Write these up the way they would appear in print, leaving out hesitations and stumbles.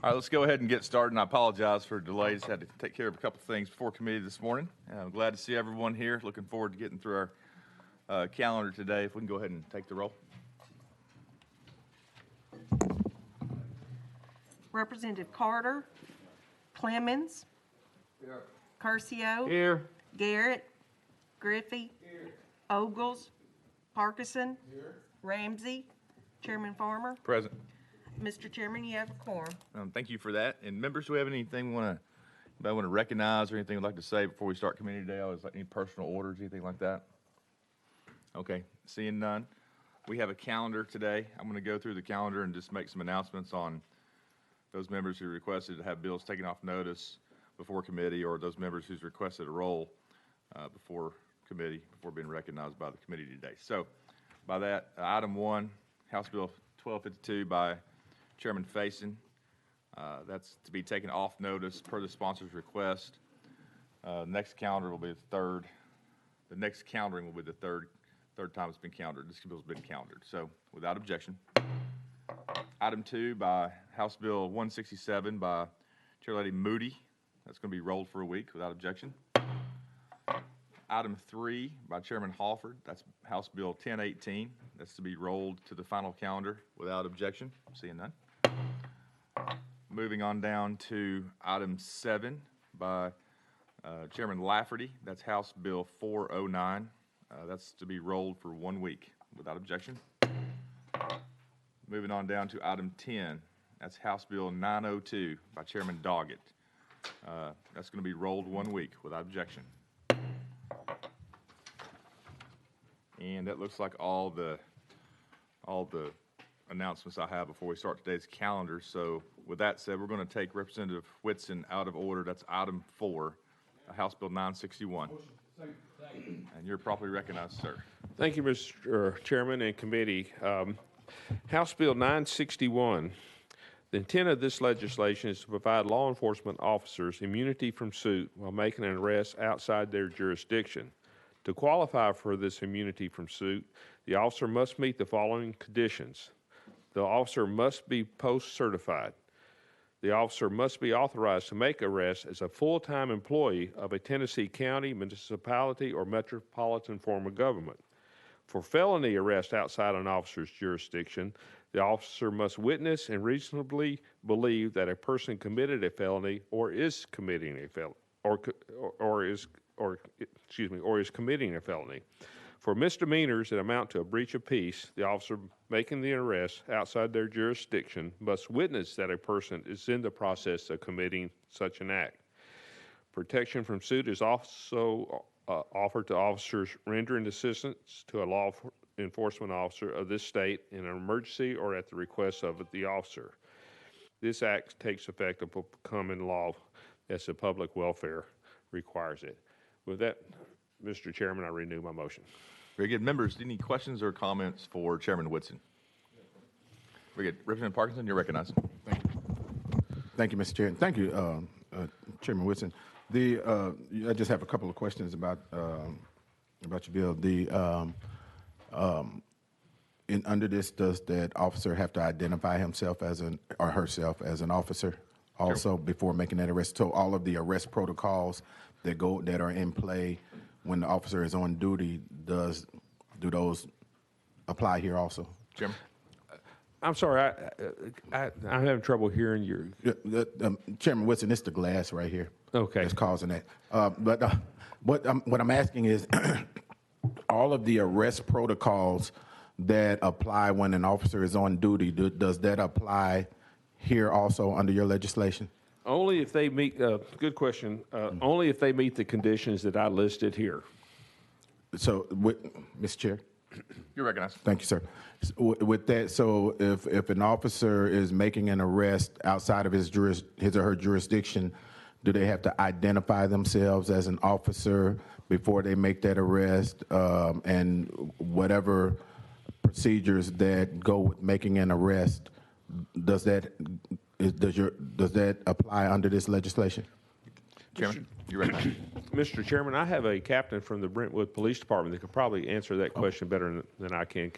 All right, let's go ahead and get started, and I apologize for delays. Had to take care of a couple things before committee this morning. I'm glad to see everyone here. Looking forward to getting through our calendar today. If we can go ahead and take the roll. Representative Carter, Clemens, Curcio, Here. Garrett, Griffey, Ogles, Parkinson, Ramsey, Chairman Farmer. Present. Mr. Chairman, you have a quorum. Thank you for that. And members, do we have anything anybody want to recognize or anything you'd like to say before we start committee today? Always like any personal orders, anything like that? Okay, seeing none. We have a calendar today. I'm going to go through the calendar and just make some announcements on those members who requested to have bills taken off notice before committee, or those members who's requested a roll before committee, before being recognized by the committee today. So by that, item 1, House Bill 1252 by Chairman Faison. That's to be taken off notice per the sponsor's request. Next calendar will be the third. The next calendaring will be the third time it's been calendared. This bill's been calendared. So without objection. Item 2 by House Bill 167 by Chairlady Moody. That's going to be rolled for a week without objection. Item 3 by Chairman Halford. That's House Bill 1018. That's to be rolled to the final calendar without objection. Seeing none. Moving on down to item 7 by Chairman Lafferty. That's House Bill 409. That's to be rolled for 1 week without objection. Moving on down to item 10. That's House Bill 902 by Chairman Doggett. That's going to be rolled 1 week without objection. And that looks like all the announcements I have before we start today's calendar. So with that said, we're going to take Representative Whitson out of order. That's item 4, House Bill 961. And you're properly recognized, sir. Thank you, Mr. Chairman and committee. House Bill 961. The intent of this legislation is to provide law enforcement officers immunity from suit while making an arrest outside their jurisdiction. To qualify for this immunity from suit, the officer must meet the following conditions. The officer must be post-certified. The officer must be authorized to make arrests as a full-time employee of a Tennessee county, municipality, or metropolitan form of government. For felony arrest outside an officer's jurisdiction, the officer must witness and reasonably believe that a person committed a felony or is committing a felony, or is committing a felony. For misdemeanors that amount to a breach of peace, the officer making the arrest outside their jurisdiction must witness that a person is in the process of committing such an act. Protection from suit is also offered to officers rendering assistance to a law enforcement officer of this state in an emergency or at the request of the officer. This act takes effect upon common law as the public welfare requires it. With that, Mr. Chairman, I renew my motion. Very good. Members, any questions or comments for Chairman Whitson? Very good. Representative Parkinson, you're recognized. Thank you, Mr. Chair. Thank you, Chairman Whitson. I just have a couple of questions about your bill. Under this, does that officer have to identify himself or herself as an officer also sure. before making that arrest? So all of the arrest protocols that are in play when the officer is on duty, do those apply here also? Jim? I'm sorry, I'm having trouble hearing you. Chairman Whitson, it's the glass right here. Okay. That's causing that. But what I'm asking is, all of the arrest protocols that apply when an officer is on duty, does that apply here also under your legislation? Only if they meet, good question, only if they meet the conditions that I listed here. So, Mr. Chair? You're recognized. Thank you, sir. With that, so if an officer is making an arrest outside of his or her jurisdiction, do they have to identify themselves as an officer before they make that arrest? And whatever procedures that go with making an arrest, does that apply under this legislation? Chairman, you're recognized. Mr. Chairman, I have a captain from the Brentwood Police Department that could probably answer that question better than I can.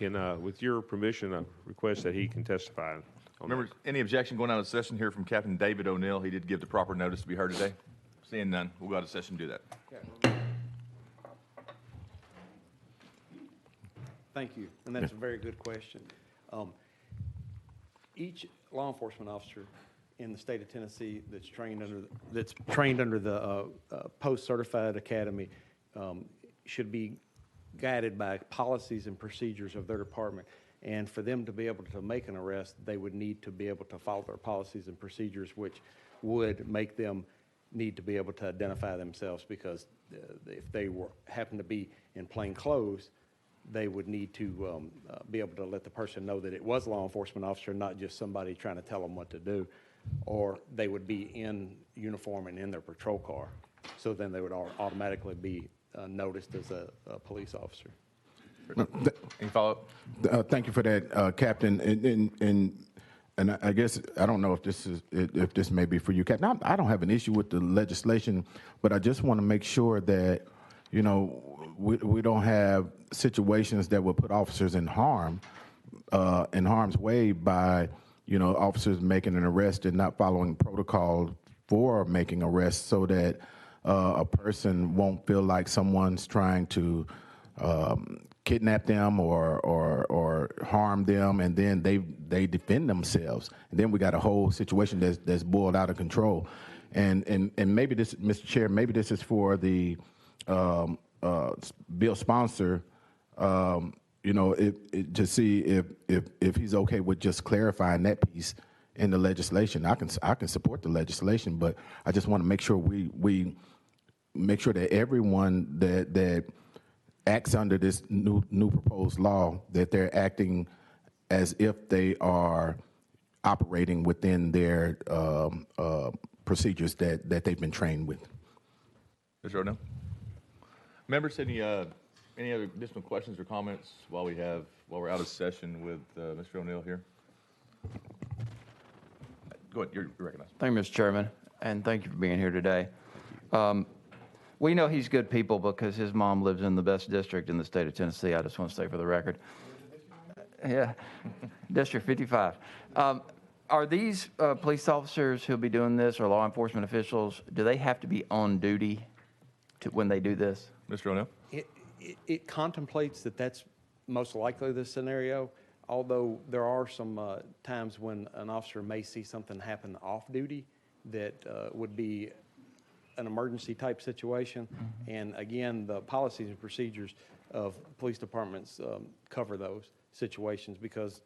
With your permission, I request that he can testify. Members, any objection going out of session here from Captain David O'Neill? He did give the proper notice to be heard today. Seeing none, we'll go out of session and do that. Thank you, and that's a very good question. Each law enforcement officer in the state of Tennessee that's trained under the post-certified academy should be guided by policies and procedures of their department. And for them to be able to make an arrest, they would need to be able to follow their policies and procedures, which would make them need to be able to identify themselves, because if they happen to be in plain clothes, they would need to be able to let the person know that it was a law enforcement officer, not just somebody trying to tell them what to do, or they would be in uniform and in their patrol car. So then they would automatically be noticed as a police officer. Any follow-up? Thank you for that, Captain. And I guess I don't know if this may be for you, Captain. I don't have an issue with the legislation, but I just want to make sure that, you know, we don't have situations that will put officers in harm's way by, you know, officers making an arrest and not following protocol for making arrests, so that a person won't feel like someone's trying to kidnap them or harm them, and then they defend themselves, and then we got a whole situation that's boiled out of control. And maybe this, Mr. Chair, maybe this is for the bill sponsor, you know, to see if he's okay with just clarifying that piece in the legislation. I can support the legislation, but I just want to make sure we make sure that everyone that acts under this new proposed law, that they're acting as if they are operating within their procedures that they've been trained with. Mr. O'Neill? Members, any other additional questions or comments while we're out of session with Mr. O'Neill here? Go ahead, you're recognized. Thank you, Mr. Chairman, and thank you for being here today. We know he's good people because his mom lives in the best district in the state of Tennessee. I just want to say for the record. Yeah, District 55. Are these police officers who'll be doing this, or law enforcement officials, do they have to be on duty when they do this? Mr. O'Neill? It contemplates that that's most likely the scenario, although there are some times when an officer may see something happen off duty that would be an emergency type situation. Mm-hmm. And again, the policies and procedures of police departments cover those situations, because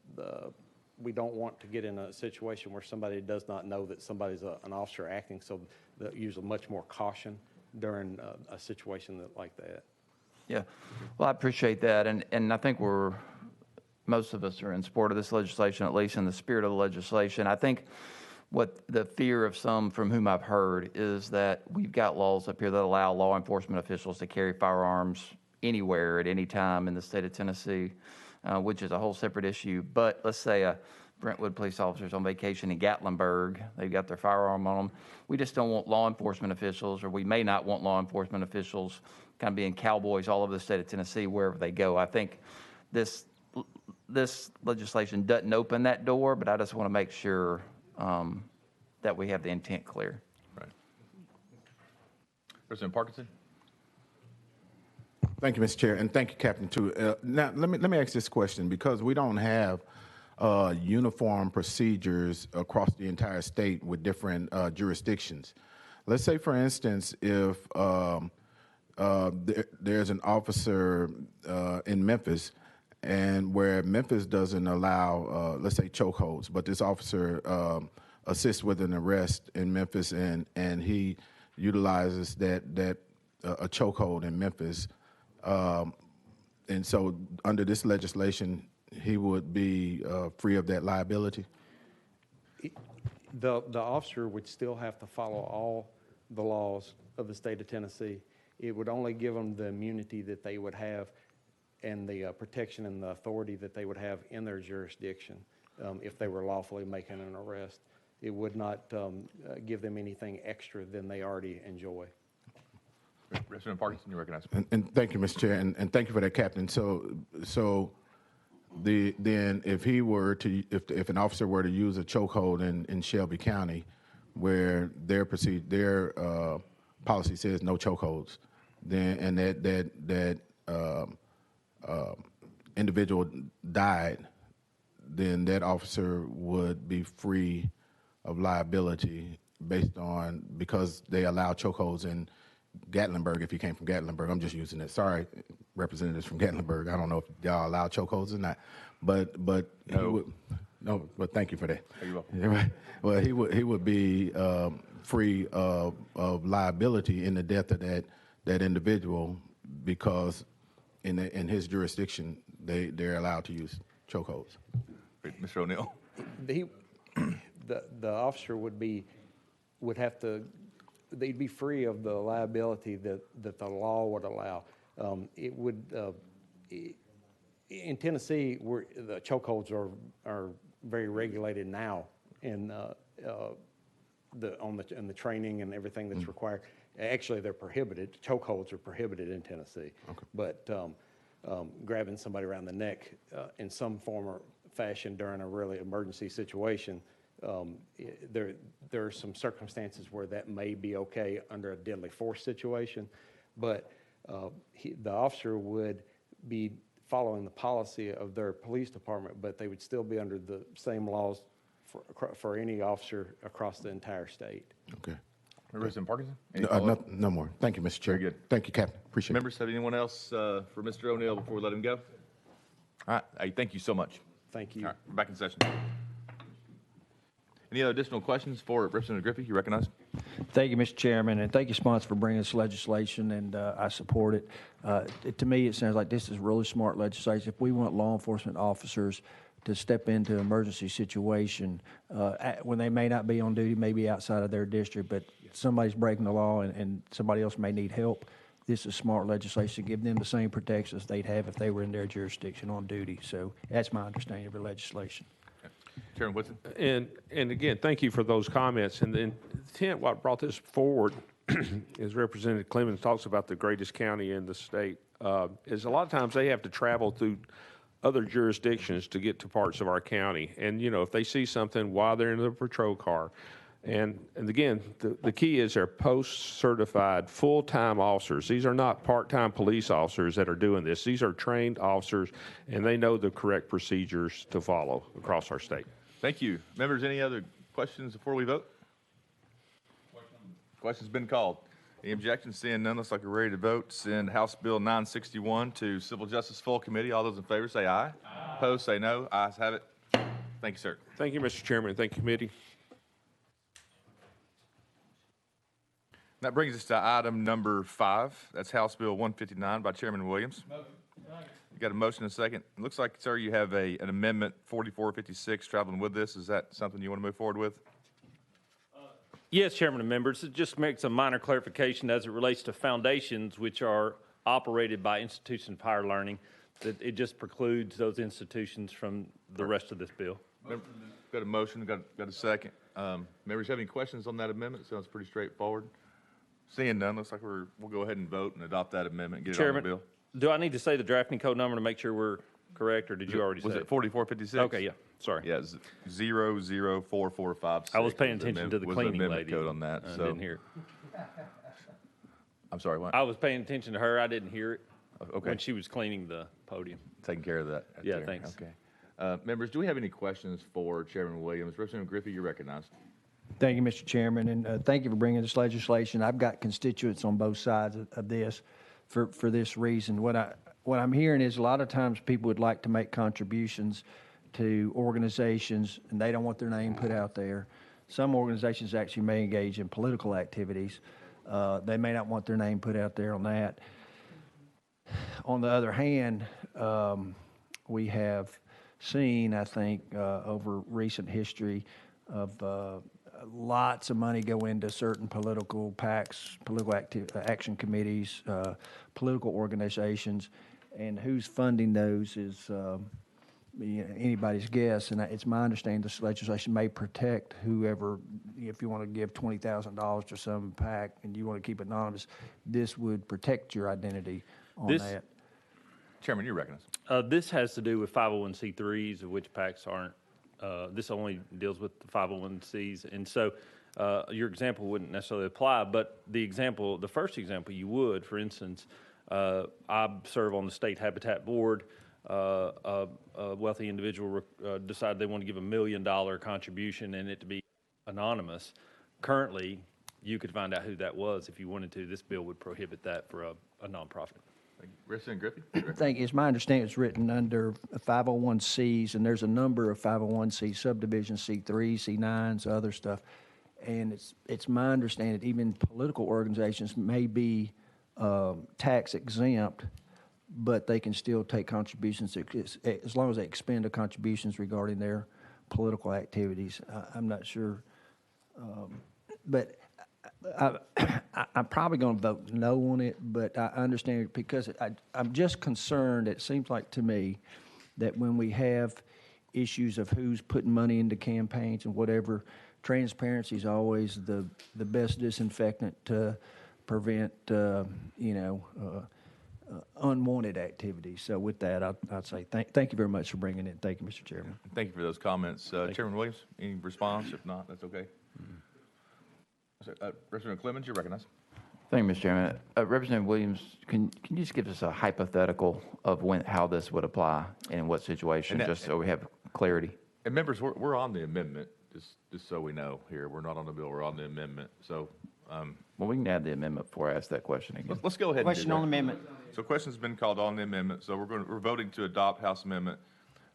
we don't want to get in a situation where somebody does not know that somebody's an officer acting, so they use much more caution during a situation like that. Yeah, well, I appreciate that, and I think most of us are in support of this legislation, at least in the spirit of the legislation. I think what the fear of some from whom I've heard is that we've got laws up here that allow law enforcement officials to carry firearms anywhere at any time in the state of Tennessee, which is a whole separate issue. But let's say Brentwood police officers on vacation in Gatlinburg, they've got their firearm on them. We just don't want law enforcement officials, or we may not want law enforcement officials kind of being cowboys all over the state of Tennessee wherever they go. I think this legislation doesn't open that door, but I just want to make sure that we have the intent clear. Right. President Parkinson? Thank you, Mr. Chair, and thank you, Captain, too. Now, let me ask this question, because we don't have uniform procedures across the entire state with different jurisdictions. Let's say, for instance, if there's an officer in Memphis, and where Memphis doesn't allow, let's say, chokeholds, but this officer assists with an arrest in Memphis, and he utilizes that a chokehold in Memphis, and so under this legislation, he would be free of that liability? The officer would still have to follow all the laws of the state of Tennessee. It would only give them the immunity that they would have and the protection and the authority that they would have in their jurisdiction if they were lawfully making an arrest. It would not give them anything extra than they already enjoy. President Parkinson, you recognize. And thank you, Mr. Chair, and thank you for that, Captain. So then if if an officer were to use a chokehold in Shelby County, where their policy says no chokeholds, then and that individual died, then that officer would be free of liability because they allow chokeholds in Gatlinburg. If he came from Gatlinburg, I'm just using it. Sorry, representatives from Gatlinburg. I don't know if y'all allow chokeholds or not, but No. But thank you for that. You're welcome. Yeah, right. Well, he would be free of liability in the death of that individual because in his jurisdiction they're allowed to use chokeholds. Mr. O'Neill? The officer they'd be free of the liability that the law would allow. In Tennessee, the chokeholds are very regulated now in the training and everything that's required. Actually, they're prohibited. Chokeholds are prohibited in Tennessee. Okay. But grabbing somebody around the neck in some form or fashion during a really emergency situation, there are some circumstances where that may be okay under a deadly force situation, but the officer would be following the policy of their police department, but they would still be under the same laws for any officer across the entire state. Okay. Representative Parkinson? Any No, follow-up? no more. Thank you, Mr. Chair. Very good. Thank you, Captain. Appreciate Members, have anyone else for Mr. O'Neill before we let him go? All right. Hey, thank you so much. Thank you. All right, we're back in session. Any other additional questions for Representative Griffey? You recognize? Thank you, Mr. Chairman, and thank you, sponsor, for bringing this legislation, and I support it. To me, it sounds like this is really smart legislation. If we want law enforcement officers to step into an emergency situation when they may not be on duty, maybe outside of their district, but somebody's breaking the law and somebody else may need help, this is smart legislation to give them the same protections they'd have if they were in their jurisdiction on duty. So that's my understanding of the legislation. Chairman Woodson? And again, thank you for those comments. And the intent, what brought this forward, as Representative Clemens talks about the greatest county in the state, is a lot of times they have to travel through other jurisdictions to get to parts of our county. And, you know, if they see something while they're in the patrol car, and again, the key is they're post-certified, full-time officers. These are not part-time police officers that are doing this. These are trained officers, and they know the correct procedures to follow across our state. Thank you. Members, any other questions before we vote? Questions been called. Any objections? Seeing none, looks like we're ready to vote. Send House Bill 961 to Civil Justice Full Committee. All those in favor say aye. Aye. Opposed, say no. Ayes have it. Thank you, sir. Thank you, Mr. Chairman. Thank you, committee. That brings us to item number 5. That's House Bill 159 by Chairman Williams. You got a motion and a second. It looks like, sir, you have an amendment 4456 traveling with this. Is that something you want to move forward with? Yes, Chairman and members. It just makes a minor clarification as it relates to foundations, which are operated by institutions of higher learning, that it just precludes those institutions from the rest of this bill. Got a motion, got a second. Members have any questions on that amendment? Sounds pretty straightforward. Seeing none, looks like we'll go ahead and vote and adopt that amendment, get it on the bill. Do I need to say the drafting code number to make sure we're correct, or did you already say Was it it? 4456? Okay, yeah, sorry. Yeah, it's 004456. I was paying attention to the was cleaning amendment lady. code on that, I so. didn't hear it. I'm sorry, what? I was paying attention to her. I didn't hear it Okay, when she was cleaning the podium. taking care of that. right Yeah, there. thanks. Okay. Members, do we have any questions for Chairman Williams? Representative Griffey, you're recognized. Thank you, Mr. Chairman, and thank you for bringing this legislation. I've got constituents on both sides of this for this reason. What I'm hearing is a lot of times people would like to make contributions to organizations, and they don't want their name put out there. Some organizations actually may engage in political activities. They may not want their name put out there on that. On the other hand, we have seen, I think, over recent history of lots of money go into certain political PACs, political action committees, political organizations, and who's funding those is anybody's guess. And it's my understanding this legislation may protect whoever, if you want to give $20,000 to some PAC and you want to keep it anonymous, this would protect your identity on that. Chairman, you recognize. This has to do with 501c3s, of which PACs aren't. This only deals with the 501cs. And so your example wouldn't necessarily apply, but the first example you would, for instance, I serve on the State Habitat Board. A wealthy individual decided they want to give $1 million contribution and it to be anonymous. Currently, you could find out who that was if you wanted to. This bill would prohibit that for a nonprofit. Representative Griffey? I think it's my understanding it's written under 501Cs, and there's a number of 501C subdivisions, C3s, C9s, other stuff. And it's my understanding that even political organizations may be tax exempt, but they can still take contributions as long as they expend the contributions regarding their political activities. I'm not sure, but I'm probably going to vote no on it, but I understand it because I'm just concerned, it seems like to me, that when we have issues of who's putting money into campaigns and whatever, transparency is always the best disinfectant to prevent, unwanted activities. So with that, I'd say thank you very much for bringing it. Thank you, Mr. Chairman. Thank you for those comments. Chairman Williams, any response? If not, that's okay. Representative Clemens, you recognize. Thank you, Mr. Chairman. Representative Williams, can you just give us a hypothetical of how this would apply and in what situation, just so we have clarity? And members, we're on the amendment, just so we know here. We're not on the bill, we're on the amendment. So, Well, we can add the amendment before I ask that question again. let's go ahead and do Question on the that. amendment. So question's been called on the amendment, so we're voting to adopt House Amendment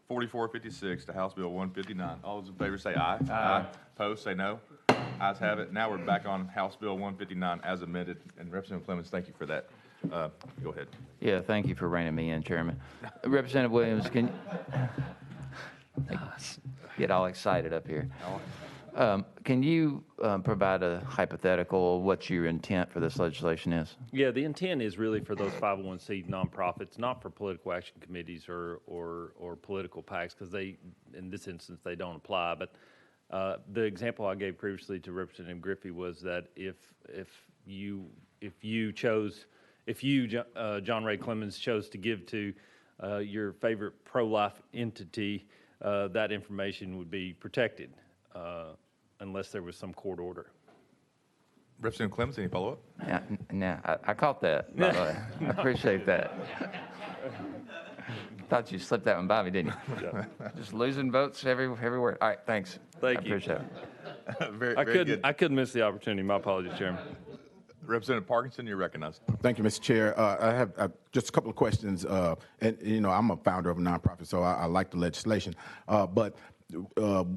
4456 to House Bill 159. All those in favor say aye. Aye. Opposed, say no. Ayes have it. Now we're back on House Bill 159 as amended, and Representative Clemens, thank you for that. Go ahead. Yeah, thank you for reining me in, Chairman. Representative Williams, get all excited up here. Can you provide a hypothetical of what your intent for this legislation is? Yeah, the intent is really for those 501c nonprofits, not for political action committees or political PACs, because in this instance, they don't apply. But the example I gave previously to Representative Griffey was that if John Ray Clemens, chose to give to your favorite pro-life entity, that information would be protected unless there was some court order. Representative Clemens, any follow-up? Yeah, I caught that, by the way. I appreciate that. Thought you slipped that one by me, didn't you? Just losing votes everywhere. All right, thanks. Thank I you. appreciate it. Very good. I couldn't miss the opportunity. My apologies, Chairman. Representative Parkinson, you're recognized. Thank you, Mr. Chair. I have just a couple of questions. And I'm a founder of a nonprofit, so I like the legislation. But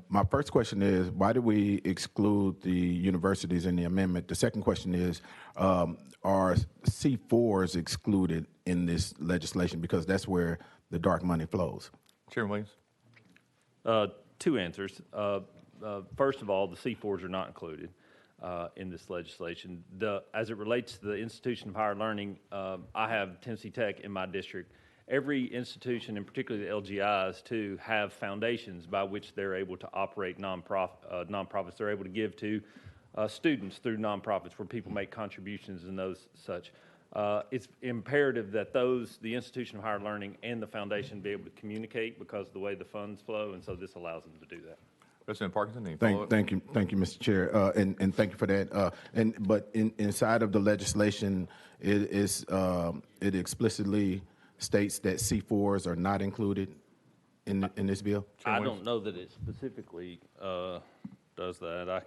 my first question is, why do we exclude the universities in the amendment? The second question is, are C4s excluded in this legislation? Because that's where the dark money flows. Chairman Williams. Two answers. First of all, the C4s are not included in this legislation. As it relates to the institution of higher learning, I have Tennessee Tech in my district. Every institution, and particularly the LGIs too, have foundations by which they're able to operate nonprofits. They're able to give to students through nonprofits where people make contributions and those such. It's imperative that the institution of higher learning and the foundation be able to communicate because of the way the funds flow, and so this allows them to do that. Representative Parkinson, any follow-up? Thank you, Mr. Chair, and thank you for that. But inside of the legislation, it explicitly states that C4s are not included in this bill. I don't know that it specifically does that.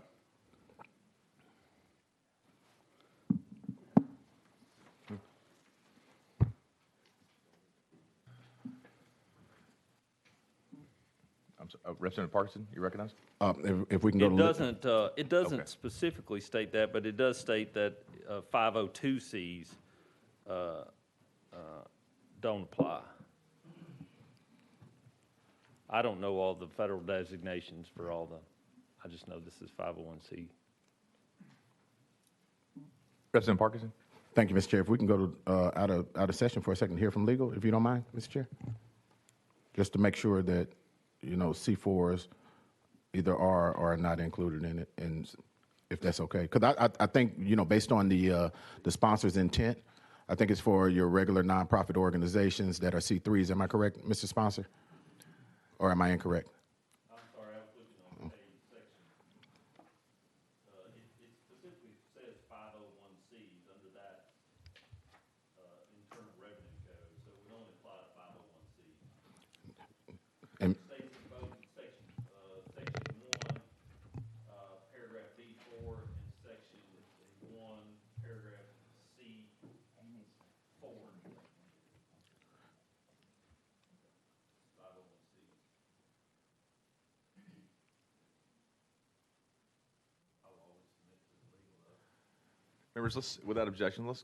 Representative Parkinson, you recognized? If we can go to It doesn't Okay. specifically state that, but it does state that 502Cs don't apply. I don't know all the federal designations for I just know this is 501C. Representative Parkinson? Thank you, Mr. Chair. If we can go to out of session for a second, hear from legal, if you don't mind, Mr. Chair, just to make sure that C4s either are or are not included in it, and if that's okay, because I think based on the sponsor's intent, I think it's for your regular nonprofit organizations that are C3s. Am I correct, Mr. Sponsor? Or am I incorrect? I'm sorry, I was looking on page section. It specifically says 501Cs under that Internal Revenue Code, so it would only apply to 501C. And It states in both section 1, paragraph B4, and section 1, paragraph C4. 501C. Members, without objection, let's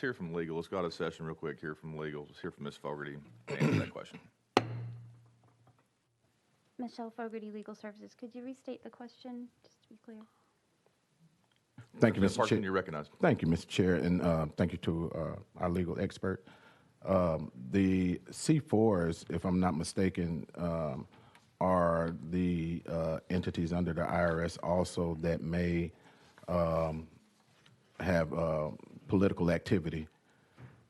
hear from legal. Let's go out of session real quick, hear from legal. Let's hear from Ms. Fogarty to answer that question. Michelle Fogarty, Legal Services. Could you restate the question, just to be clear? thank you, Ms. Mr. Parkinson, Chair. you're recognized. Thank you, Mr. Chair, and thank you to our legal expert. The C4s, if I'm not mistaken, are the entities under the IRS also that may have political activity.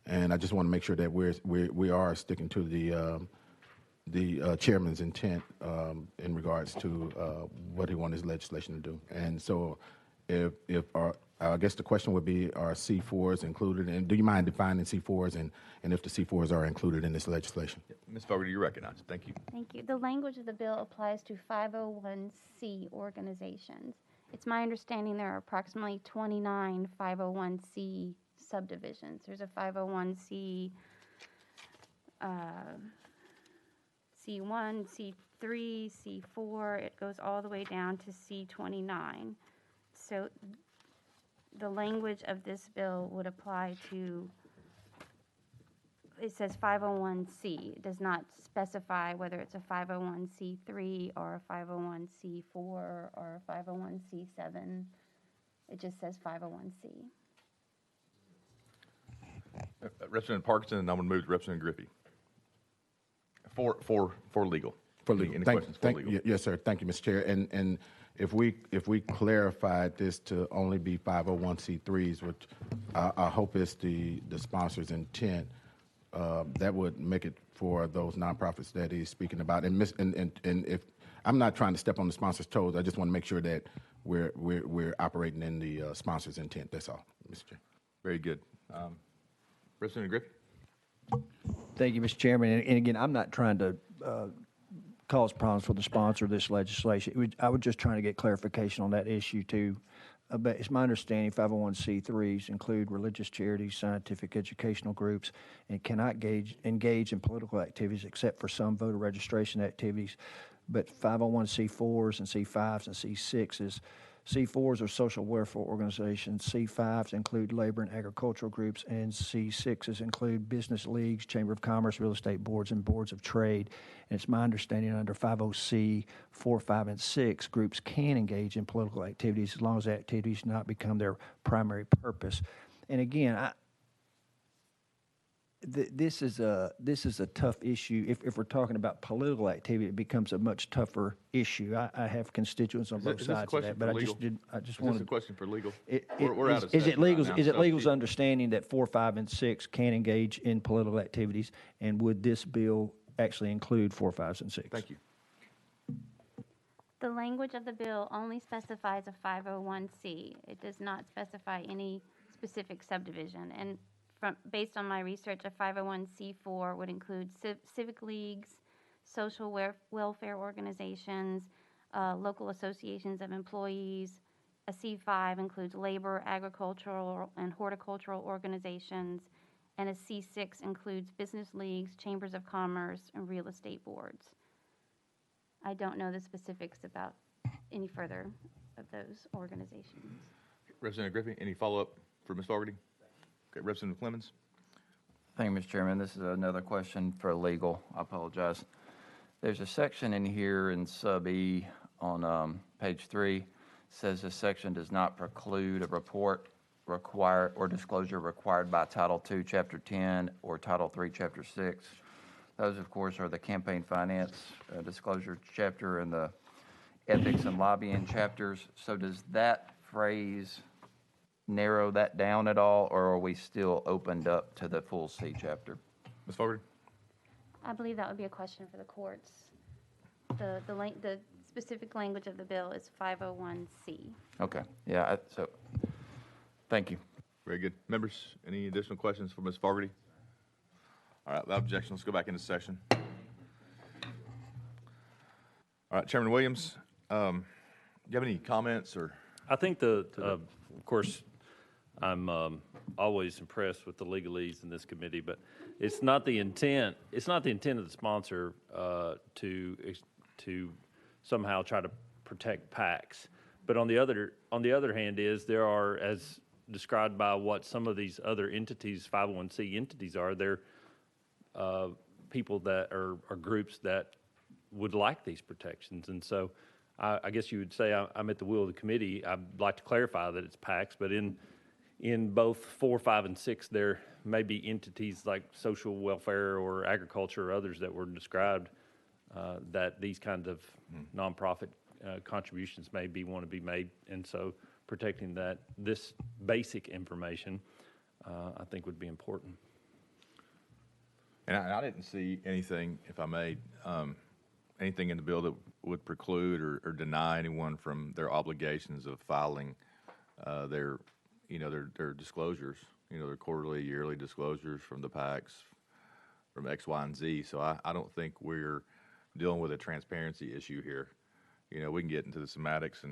And I just want to make sure that we are sticking to the chairman's intent in regards to what he wanted his legislation to do. And so if I guess the question would be, are C4s included? And do you mind defining C4s and if the C4s are included in this legislation? Ms. Fogarty, you're recognized. Thank you. Thank you. The language of the bill applies to 501c organizations. It's my understanding there are approximately 29 501c subdivisions. There's a 501c C1, C3, C4. It goes all the way down to C29. So the language of this bill would apply to, it says 501c. It does not specify whether it's a 501c3 or a 501c4 or a 501c7. It just says 501c. Representative Parkinson, and I'm going to move to Representative Griffey. For legal. For legal. Any Thank- questions for thank- legal? Yes, sir. Thank you, Mr. Chair. And if we clarified this to only be 501c3s, which I hope is the sponsor's intent, that would make it for those nonprofits that he's speaking about. And if I'm not trying to step on the sponsor's toes, I just want to make sure that we're operating in the sponsor's intent. That's all, Mr. Chair. Very good. Representative Griffey? Thank you, Mr. Chairman. And again, I'm not trying to cause problems for the sponsor of this legislation. I was just trying to get clarification on that issue too. But it's my understanding 501c3s include religious charities, scientific educational groups, and cannot engage in political activities except for some voter registration activities. But 501c4s and C5s and C6s, C4s are social welfare organizations, C5s include labor and agricultural groups, and C6s include business leagues, Chamber of Commerce, real estate boards, and boards of trade. And it's my understanding under 50C, 4, 5, and 6, groups can engage in political activities as long as the activities do not become their primary purpose. And again, this is a tough issue. If we're talking about political activity, it becomes a much tougher issue. I have constituents on both Is this a sides of question that, but for I legal? just did. I just Is this a wanted. question for legal? It- We're out of is it session right legal's now, is it so legal's Steve- understanding that 4, 5, and 6 can engage in political activities, and would this bill actually include 4, 5, and 6? Thank you. The language of the bill only specifies a 501c. It does not specify any specific subdivision. And based on my research, a 501c4 would include civic leagues, social welfare organizations, local associations of employees. A C5 includes labor, agricultural, and horticultural organizations. And a C6 includes business leagues, chambers of commerce, and real estate boards. I don't know the specifics about any further of those organizations. Representative Griffey, any follow-up for Ms. Fogarty? Okay, Representative Clemens? Thank you, Mr. Chairman. This is another question for legal. I apologize. There's a section in here in sub E on page 3. Says this section does not preclude a report required or disclosure required by Title II, Chapter 10, or Title III, Chapter 6. Those, of course, are the campaign finance disclosure chapter and the ethics and lobbying chapters. So does that phrase narrow that down at all, or are we still opened up to the full C chapter? Ms. Fogarty? I believe that would be a question for the courts. The specific language of the bill is 501C. Okay, yeah, so, thank you. Very good. Members, any additional questions for Ms. Fogarty? All right, without objection, let's go back into session. All right, Chairman Williams, do you have any comments or? I think of course, I'm always impressed with the legalese in this committee, but it's not the intent of the sponsor to somehow try to protect PACs. But on the other hand there are, as described by what some of these other entities, 501c entities are, they're people that are groups that would like these protections. And so I guess you would say I'm at the will of the committee. I'd like to clarify that it's PACs, but in both 4, 5, and 6, there may be entities like social welfare or agriculture or others that were described that these kinds of nonprofit contributions want to be made. And so protecting this basic information, I think would be important. And I didn't see anything, if I may, anything in the bill that would preclude or deny anyone from their obligations of filing their disclosures, their quarterly, yearly disclosures from the PACs, from X, Y, and Z. So I don't think we're dealing with a transparency issue here. We can get into the semantics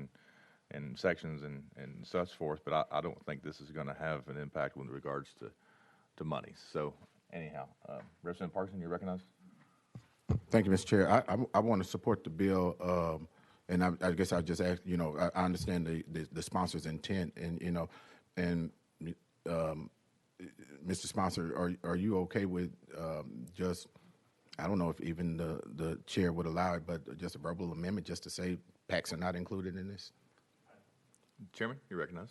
and sections and such forth, but I don't think this is going to have an impact with regards to money. So anyhow, Representative Parkinson, you recognize? Thank you, Mr. Chair. I want to support the bill, and I guess I just ask, I understand the sponsor's intent, and Mr. Sponsor, are you okay with just, I don't know if even the chair would allow it, but just a verbal amendment just to say PACs are not included in this? Chairman, you recognize?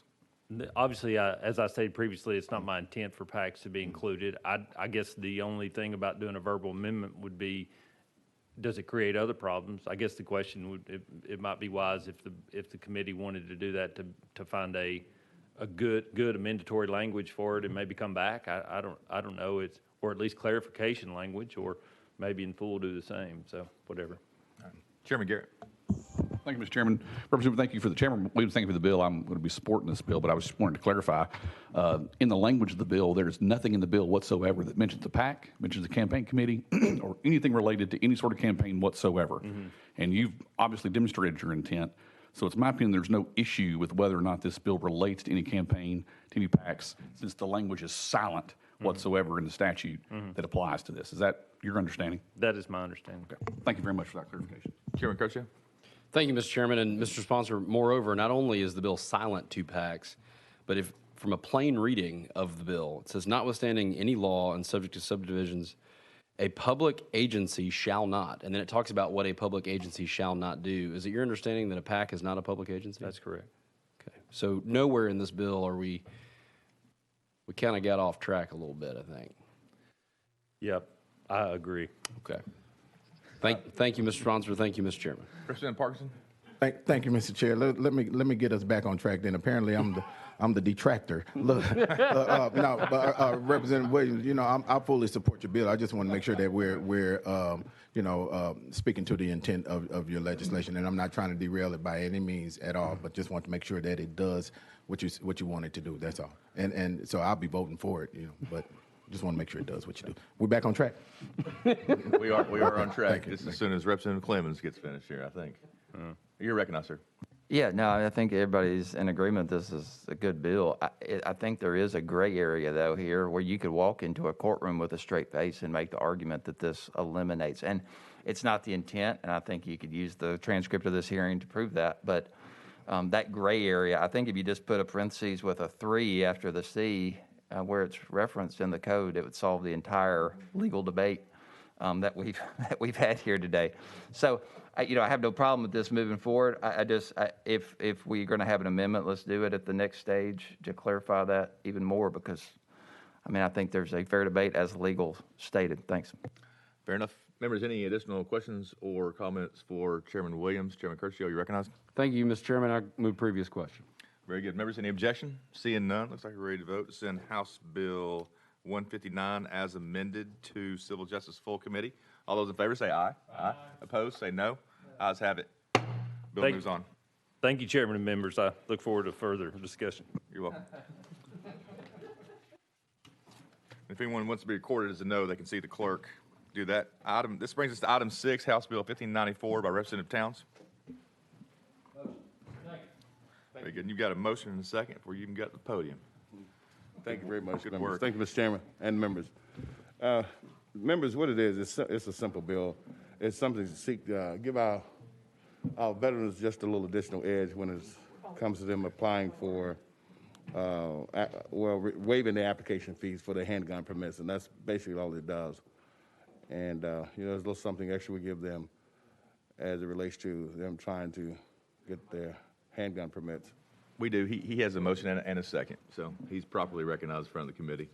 Obviously, as I stated previously, it's not my intent for PACs to be included. I guess the only thing about doing a verbal amendment would be, does it create other problems? I guess the question would, it might be wise if the committee wanted to do that to find a good amendatory language for it and maybe come back. I don't know, or at least clarification language, or maybe in full do the same. So whatever. Chairman Garrett. Thank you, Mr. Chairman. Representative, thank you for the Chairman Williams. Thank you for the bill. I'm going to be supporting this bill, but I was just wanting to clarify. In the language of the bill, there is nothing in the bill whatsoever that mentions the PAC, mentions the campaign committee, or anything related to any sort of campaign whatsoever. Mm-hmm. And you've obviously demonstrated your intent. So it's my opinion there's no issue with whether or not this bill relates to any campaign, to any PACs, since the language is silent whatsoever in the statute that applies to this. Is that your understanding? That is my understanding. Okay. Thank you very much for that clarification. Chairman Croce. Thank you, Mr. Chairman. And Mr. Sponsor, moreover, not only is the bill silent to PACs, but if from a plain reading of the bill, it says, notwithstanding any law and subject to subdivisions, a public agency shall not. And then it talks about what a public agency shall not do. Is it your understanding that a PAC is not a public agency? That's correct. Okay. So nowhere in this bill are we kind of got off track a little bit, I think. Yep, I agree. Okay. Thank you, Mr. Sponsor. Thank you, Mr. Chairman. Representative Parkinson. Thank you, Mr. Chair. Let me get us back on track. Then apparently I'm the detractor. Look, Representative Williams, I fully support your bill. I just want to make sure that we're speaking to the intent of your legislation, and I'm not trying to derail it by any means at all, but just want to make sure that it does what you want it to do. That's all. And so I'll be voting for it, but just want to make sure it does what you do. We're back on track. We are on track. Just as soon as Representative Clemens gets finished here, I think. You're recognized, sir. Yeah, no, I think everybody's in agreement this is a good bill. I think there is a gray area, though, here where you could walk into a courtroom with a straight face and make the argument that this eliminates. And it's not the intent, and I think you could use the transcript of this hearing to prove that. But that gray area, I think if you just put a parentheses with a 3 after the C where it's referenced in the code, it would solve the entire legal debate that we've had here today. So, I have no problem with this moving forward. If we're going to have an amendment, let's do it at the next stage to clarify that even more, because, I think there's a fair debate as legal stated. Thanks. Fair enough. Members, any additional questions or comments for Chairman Williams? Chairman Curcio, you recognized? Thank you, Mr. Chairman. I move previous question. Very good. Members, any objection? Seeing none, looks like we're ready to vote to send House Bill 159 as amended to Civil Justice Full Committee. All those in favor say aye. Aye. Opposed, say no. Ayes have it. Bill Thank- moves on. Thank you, Chairman and members. I look forward to further discussion. You're welcome. If anyone wants to be recorded as a no, they can see the clerk do that. This brings us to item 6, House Bill 1594 by Representative Towns. Very good. You've got a motion and a second before you even got to the podium. Thank you very much, Good members. work. Thank you, Mr. Chairman and members. Members, what it is, it's a simple bill. It's something to seek, give our veterans just a little additional edge when it comes to them applying for, waiving the application fees for their handgun permits, and that's basically all it does. And, there's a little something extra we give them as it relates to them trying to get their handgun permits. We do. He has a motion and a second, so he's properly recognized in front of the committee.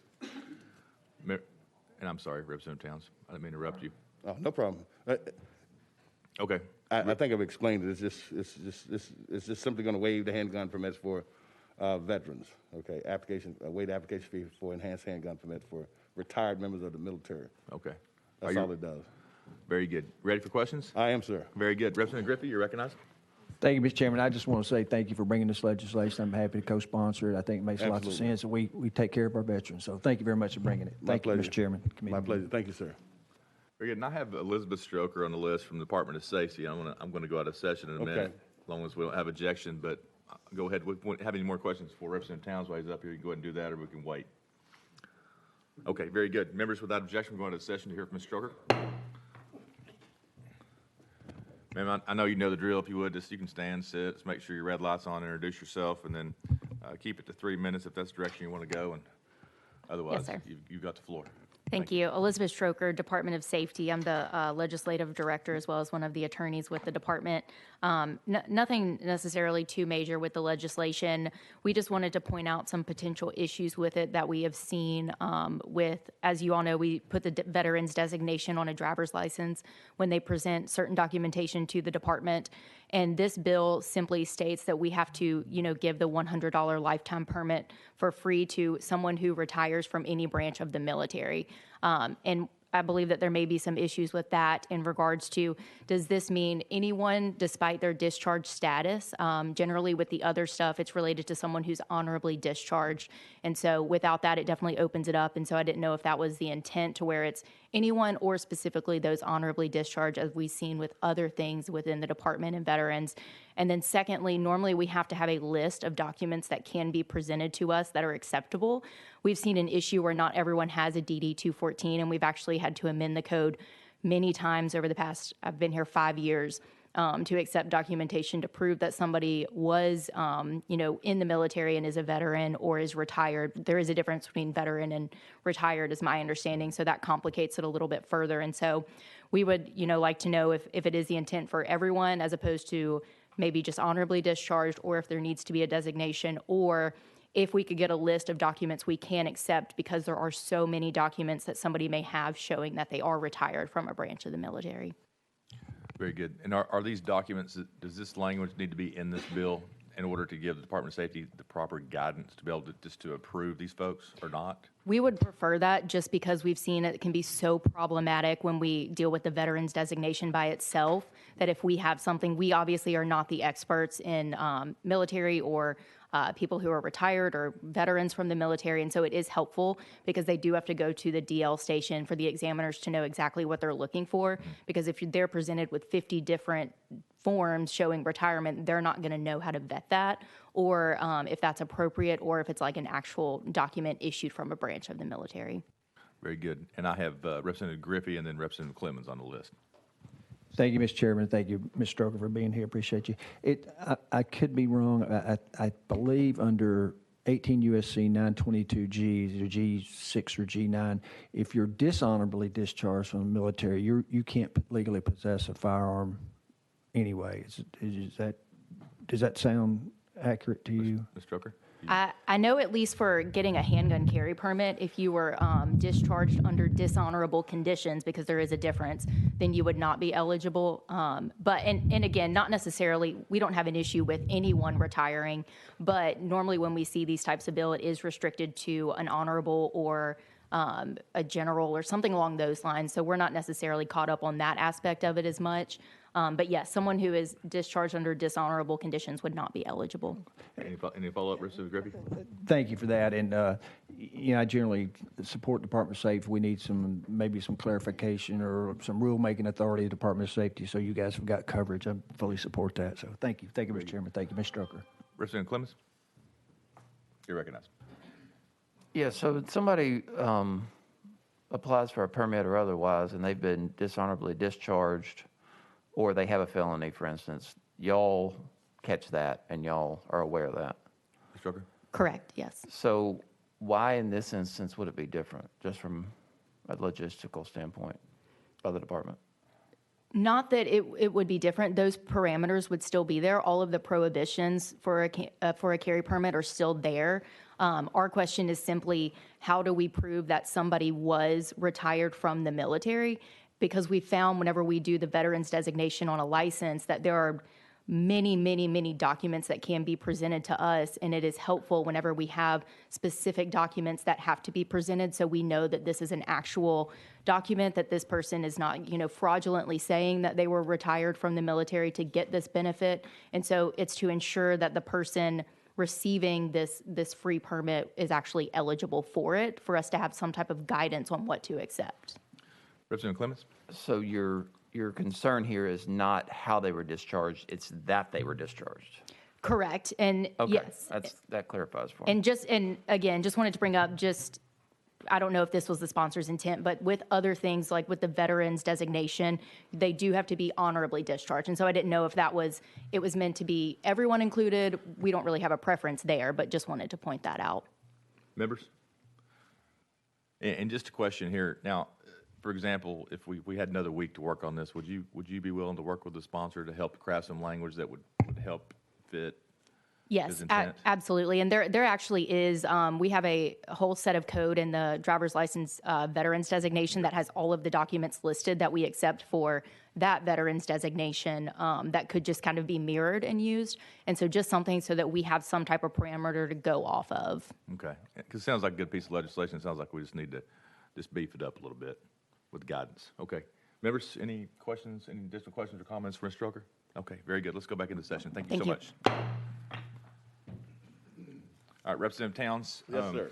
And I'm sorry, Representative Towns, I didn't mean to interrupt you. Oh, no problem. Okay. I think I've explained it. It's just simply going to waive the handgun permits for veterans. Okay, waive the application fee for enhanced handgun permits for retired members of the military. Okay. That's all it does. Very good. Ready for questions? I am, sir. Very good. Representative Griffey, you're recognized. Thank you, Mr. Chairman. I just want to say thank you for bringing this legislation. I'm happy to co-sponsor it. I think it makes lots of Absolutely. sense, and we take care of our veterans. So thank you very much for bringing it. My Thank you, pleasure. Mr. Chairman. My Committee pleasure. Thank you, sir. Very good. And I have Elizabeth Stroker on the list from the Department of Safety. I'm going to go out of session in a Okay. minute, as long as we don't have objection. But go ahead. If we have any more questions for Representative Towns while he's up here, you can go ahead and do that, or we can wait. Okay, very good. Members, without objection, we're going to session to hear from Ms. Stroker. Ma'am, I know you know the drill. If you would, just you can stand, sit, just make sure your red light's on, introduce yourself, and then keep it to 3 minutes if that's the direction you want to go. And otherwise, sir. you've got the floor. Thank you. Elizabeth Stroker, Department of Safety. I'm the legislative director as well as one of the attorneys with the department. Nothing necessarily too major with the legislation. We just wanted to point out some potential issues with it that we have seen with, as you all know, we put the veterans designation on a driver's license when they present certain documentation to the department. And this bill simply states that we have to, give the $100 lifetime permit for free to someone who retires from any branch of the military. And I believe that there may be some issues with that in regards to, does this mean anyone despite their discharge status? Generally with the other stuff, it's related to someone who's honorably discharged. And so without that, it definitely opens it up. And so I didn't know if that was the intent, to where it's anyone or specifically those honorably discharged, as we've seen with other things within the department and veterans. And then secondly, normally we have to have a list of documents that can be presented to us that are acceptable. We've seen an issue where not everyone has a DD 214, and we've actually had to amend the code many times over the past, I've been here 5 years, to accept documentation to prove that somebody was, in the military and is a veteran or is retired. There is a difference between veteran and retired, is my understanding, so that complicates it a little bit further. And so we would, like to know if it is the intent for everyone, as opposed to maybe just honorably discharged, or if there needs to be a designation, or if we could get a list of documents we can accept, because there are so many documents that somebody may have showing that they are retired from a branch of the military. Very good. And are these documents, does this language need to be in this bill in order to give the Department of Safety the proper guidance to be able to just to approve these folks, or not? We would prefer that, just because we've seen it can be so problematic when we deal with the veterans designation by itself, that if we have something, we obviously are not the experts in military or people who are retired or veterans from the military. And so it is helpful, because they do have to go to the DL station for the examiners to know exactly what they're looking for. Because if they're presented with 50 different forms showing retirement, they're not going to know how to vet that, or if that's appropriate, or if it's like an actual document issued from a branch of the military. Very good. And I have Representative Griffey and then Representative Clemens on the list. Thank you, Mr. Chairman. Thank you, Ms. Stroker, for being here. Appreciate you. I could be wrong. I believe under 18 U.S.C. 922G, either G6 or G9, if you're dishonorably discharged from the military, you can't legally possess a firearm anyway. Does that sound accurate to you? Ms. Stroker? I know at least for getting a handgun carry permit, if you were discharged under dishonorable conditions, because there is a difference, then you would not be eligible. But, and again, not necessarily, we don't have an issue with anyone retiring, but normally when we see these types of bill, it is restricted to an honorable or a general or something along those lines. So we're not necessarily caught up on that aspect of it as much. But yes, someone who is discharged under dishonorable conditions would not be eligible. Any follow-up, Mr. Griffey? Thank you for that. And, I generally support Department of Safety. We need maybe some clarification or some rulemaking authority of Department of Safety, so you guys have got coverage. I fully support that. So thank you. Thank you, Mr. Chairman. Thank you, Ms. Strucker. Representative Clemens? You're recognized. Yeah, so somebody applies for a permit or otherwise, and they've been dishonorably discharged, or they have a felony, for instance. Y'all catch that, and y'all are aware of that. Ms. Strucker? Correct, yes. So why in this instance would it be different, just from a logistical standpoint by the department? Not that it would be different. Those parameters would still be there. All of the prohibitions for a carry permit are still there. Our question is simply, how do we prove that somebody was retired from the military? Because we found whenever we do the veterans designation on a license that there are many, many, many documents that can be presented to us, and it is helpful whenever we have specific documents that have to be presented, so we know that this is an actual document, that this person is not, fraudulently saying that they were retired from the military to get this benefit. And so it's to ensure that the person receiving this free permit is actually eligible for it, for us to have some type of guidance on what to accept. Representative Clemens? So your concern here is not how they were discharged, it's that they were discharged. Correct, and Okay, yes. that clarifies for me. And again, just wanted to bring up, I don't know if this was the sponsor's intent, but with other things, like with the veterans designation, they do have to be honorably discharged. And so I didn't know if it was meant to be everyone included. We don't really have a preference there, but just wanted to point that out. Members? And just a question here. Now, for example, if we had another week to work on this, would you be willing to work with the sponsor to help craft some language that would help fit Yes, his intent? absolutely. And there actually is, we have a whole set of code in the driver's license veterans designation that has all of the documents listed that we accept for that veterans designation that could just kind of be mirrored and used. And so just something so that we have some type of parameter to go off of. Okay, because it sounds like a good piece of legislation. It sounds like we just need to just beef it up a little bit with guidance. Okay. Members, any questions, any additional questions or comments for Ms. Strucker? Okay, very good. Let's go back into session. Thank you so much. All right, Representative Towns. Yes, sir.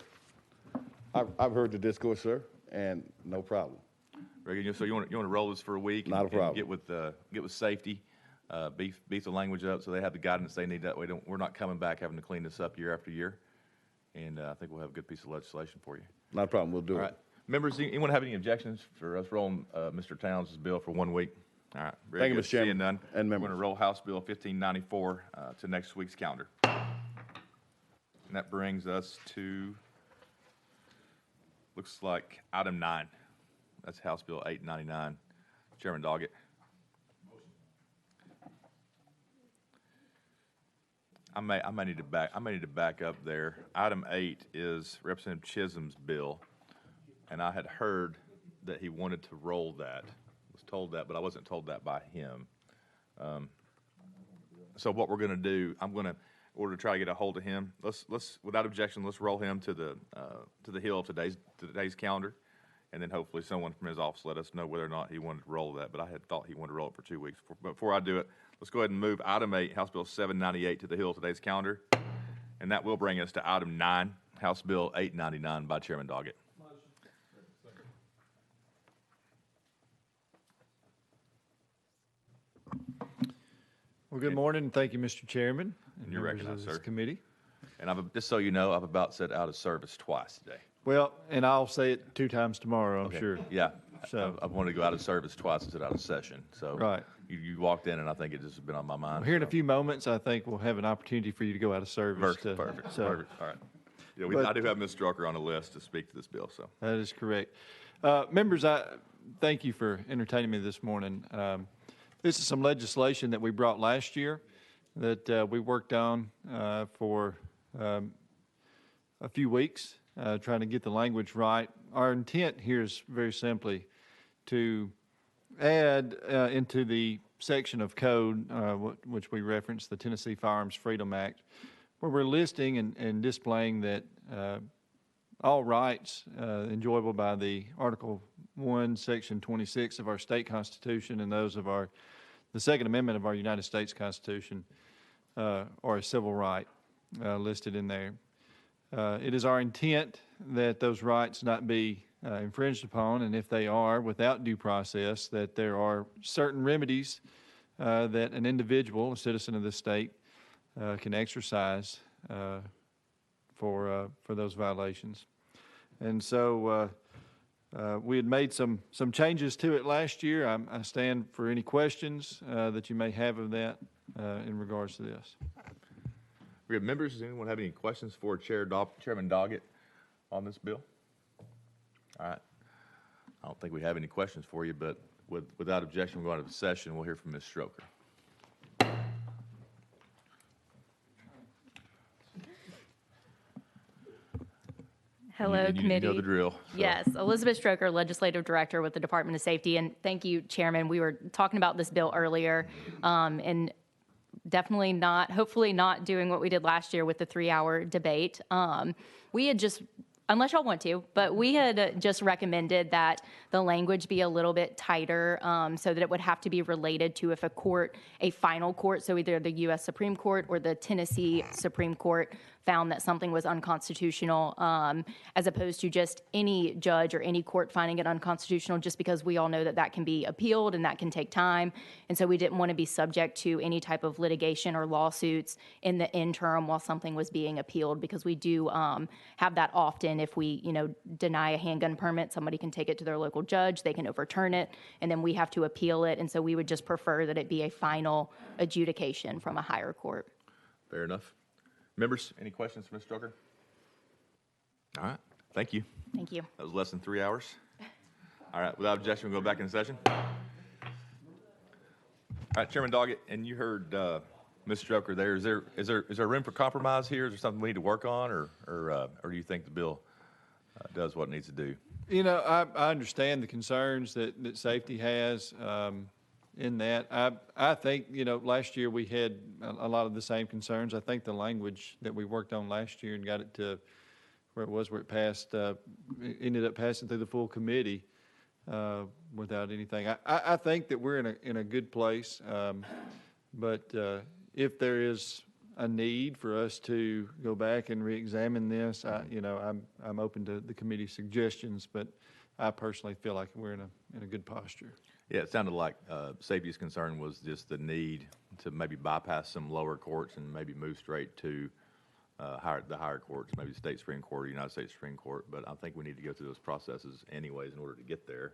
I've heard the discourse, sir, and no problem. Very good. So you want to roll this for a week? Not a problem. And get with safety, beef the language up so they have the guidance they need. That way we're not coming back having to clean this up year after year. And I think we'll have a good piece of legislation for you. Not a problem. We'll do All it. right. Members, anyone have any objections for us rolling Mr. Towns' bill for 1 week? All right. Very Thank you, good. Mr. Chairman Seeing none. and We're members. going to roll House Bill 1594 to next week's calendar. And that brings us to, looks like item 9. That's House Bill 899. Chairman Doggett. I may need to back up there. Item 8 is Representative Chisholm's bill, and I had heard that he wanted to roll that. Was told that, but I wasn't told that by him. So what we're going to do, in order to try to get a hold of him, let's without objection, let's roll him to the hill of today's calendar, and then hopefully someone from his office let us know whether or not he wanted to roll that. But I had thought he wanted to roll it for 2 weeks. But before I do it, let's go ahead and move item 8, House Bill 798, to the hill of today's calendar, and that will bring us to item 9, House Bill 899 by Chairman Doggett. Well, good morning, and thank you, Mr. Chairman, and You're members recognized, of this sir. committee. And just so you know, I've about said out of service twice today. Well, and I'll say it 2 times tomorrow, I'm Okay. sure. Yeah. So- I've wanted to go out of service twice and sit out of session. So Right. you walked in, and I think it just has been on my mind. Well, here in a so. few moments, I think we'll have an opportunity for you to go out of service. Perfect. So Perfect. All right. Yeah, But- I do have Ms. Strucker on the list to speak to this bill. So that is correct. Members, I thank you for entertaining me this morning. This is some legislation that we brought last year that we worked on for a few weeks, trying to get the language right. Our intent here is very simply to add into the section of code, which we reference, the Tennessee Firearms Freedom Act, where we're listing and displaying that all rights enjoyable by the Article 1, Section 26 of our state constitution and those of the Second Amendment of our United States Constitution are a civil right listed in there. It is our intent that those rights not be infringed upon, and if they are, without due process, that there are certain remedies that an individual, a citizen of this state, can exercise for those violations. And so we had made some changes to it last year. I stand for any questions that you may have of that in regards to this. We have members. Does anyone have any questions for Chairman Doggett on this bill? All right. I don't think we have any questions for you, but without objection, we'll go out of session. We'll hear from Ms. Stroker. Hello, committee. You know the drill. So. Yes, Elizabeth Stroker, Legislative Director with the Department of Safety. And thank you, Chairman. We were talking about this bill earlier, and definitely not, hopefully not doing what we did last year with the 3-hour debate. We had just, unless y'all want to, but we had just recommended that the language be a little bit tighter so that it would have to be related to if a final court, so either the U.S. Supreme Court or the Tennessee Supreme Court found that something was unconstitutional, as opposed to just any judge or any court finding it unconstitutional, just because we all know that that can be appealed and that can take time. And so we didn't want to be subject to any type of litigation or lawsuits in the interim while something was being appealed, because we do have that often. If we, deny a handgun permit, somebody can take it to their local judge, they can overturn it, and then we have to appeal it. And so we would just prefer that it be a final adjudication from a higher court. Fair enough. Members, any questions for Ms. Stroker? All right. Thank you. Thank you. That was less than 3 hours. All right. Without objection, we'll go back in session. All right, Chairman Doggett, and you heard Ms. Stroker there. Is there room for compromise here? Is there something we need to work on, or do you think the bill does what it needs to do? I understand the concerns that safety has in that. I think, last year we had a lot of the same concerns. I think the language that we worked on last year and got it to where it passed, ended up passing through the full committee without anything. I think that we're in a good place, but if there is a need for us to go back and re-examine this, I'm open to the committee's suggestions, but I personally feel like we're in a good posture. Yeah, it sounded like safety's concern was just the need to maybe bypass some lower courts and maybe move straight to the higher courts, maybe the state Supreme Court or United States Supreme Court. But I think we need to go through those processes anyways in order to get there.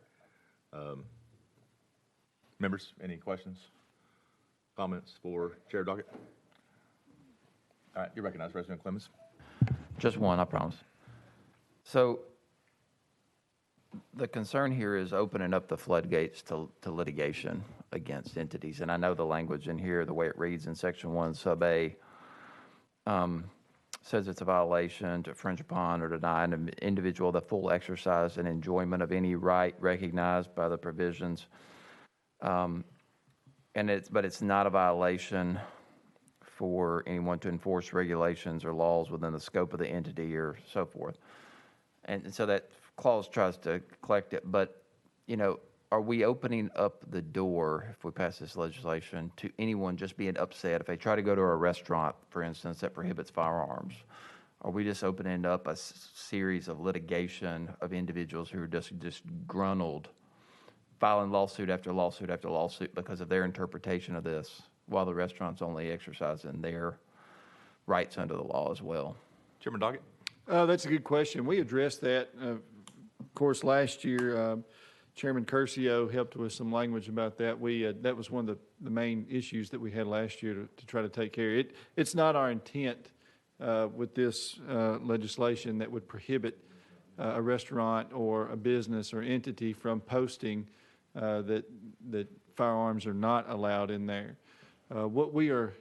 Members, any questions, comments for Chair Doggett? All right, you're recognized, President Clemens. Just one, I promise. So the concern here is opening up the floodgates to litigation against entities. And I know the language in here, the way it reads in Section 1, Sub A, says it's a violation to infringe upon or deny an individual the full exercise and enjoyment of any right recognized by the provisions. But it's not a violation for anyone to enforce regulations or laws within the scope of the entity or so forth. And so that clause tries to collect it, but, are we opening up the door, if we pass this legislation, to anyone just being upset if they try to go to a restaurant, for instance, that prohibits firearms? Are we just opening up a series of litigation of individuals who are just gruntled, filing lawsuit after lawsuit after lawsuit because of their interpretation of this, while the restaurant's only exercising their rights under the law as well? Chairman Doggett? That's a good question. We addressed that, of course, last year. Chairman Curcio helped with some language about that. That was one of the main issues that we had last year to try to take care of it. It's not our intent with this legislation that would prohibit a restaurant or a business or entity from posting that firearms are not allowed in there. What we are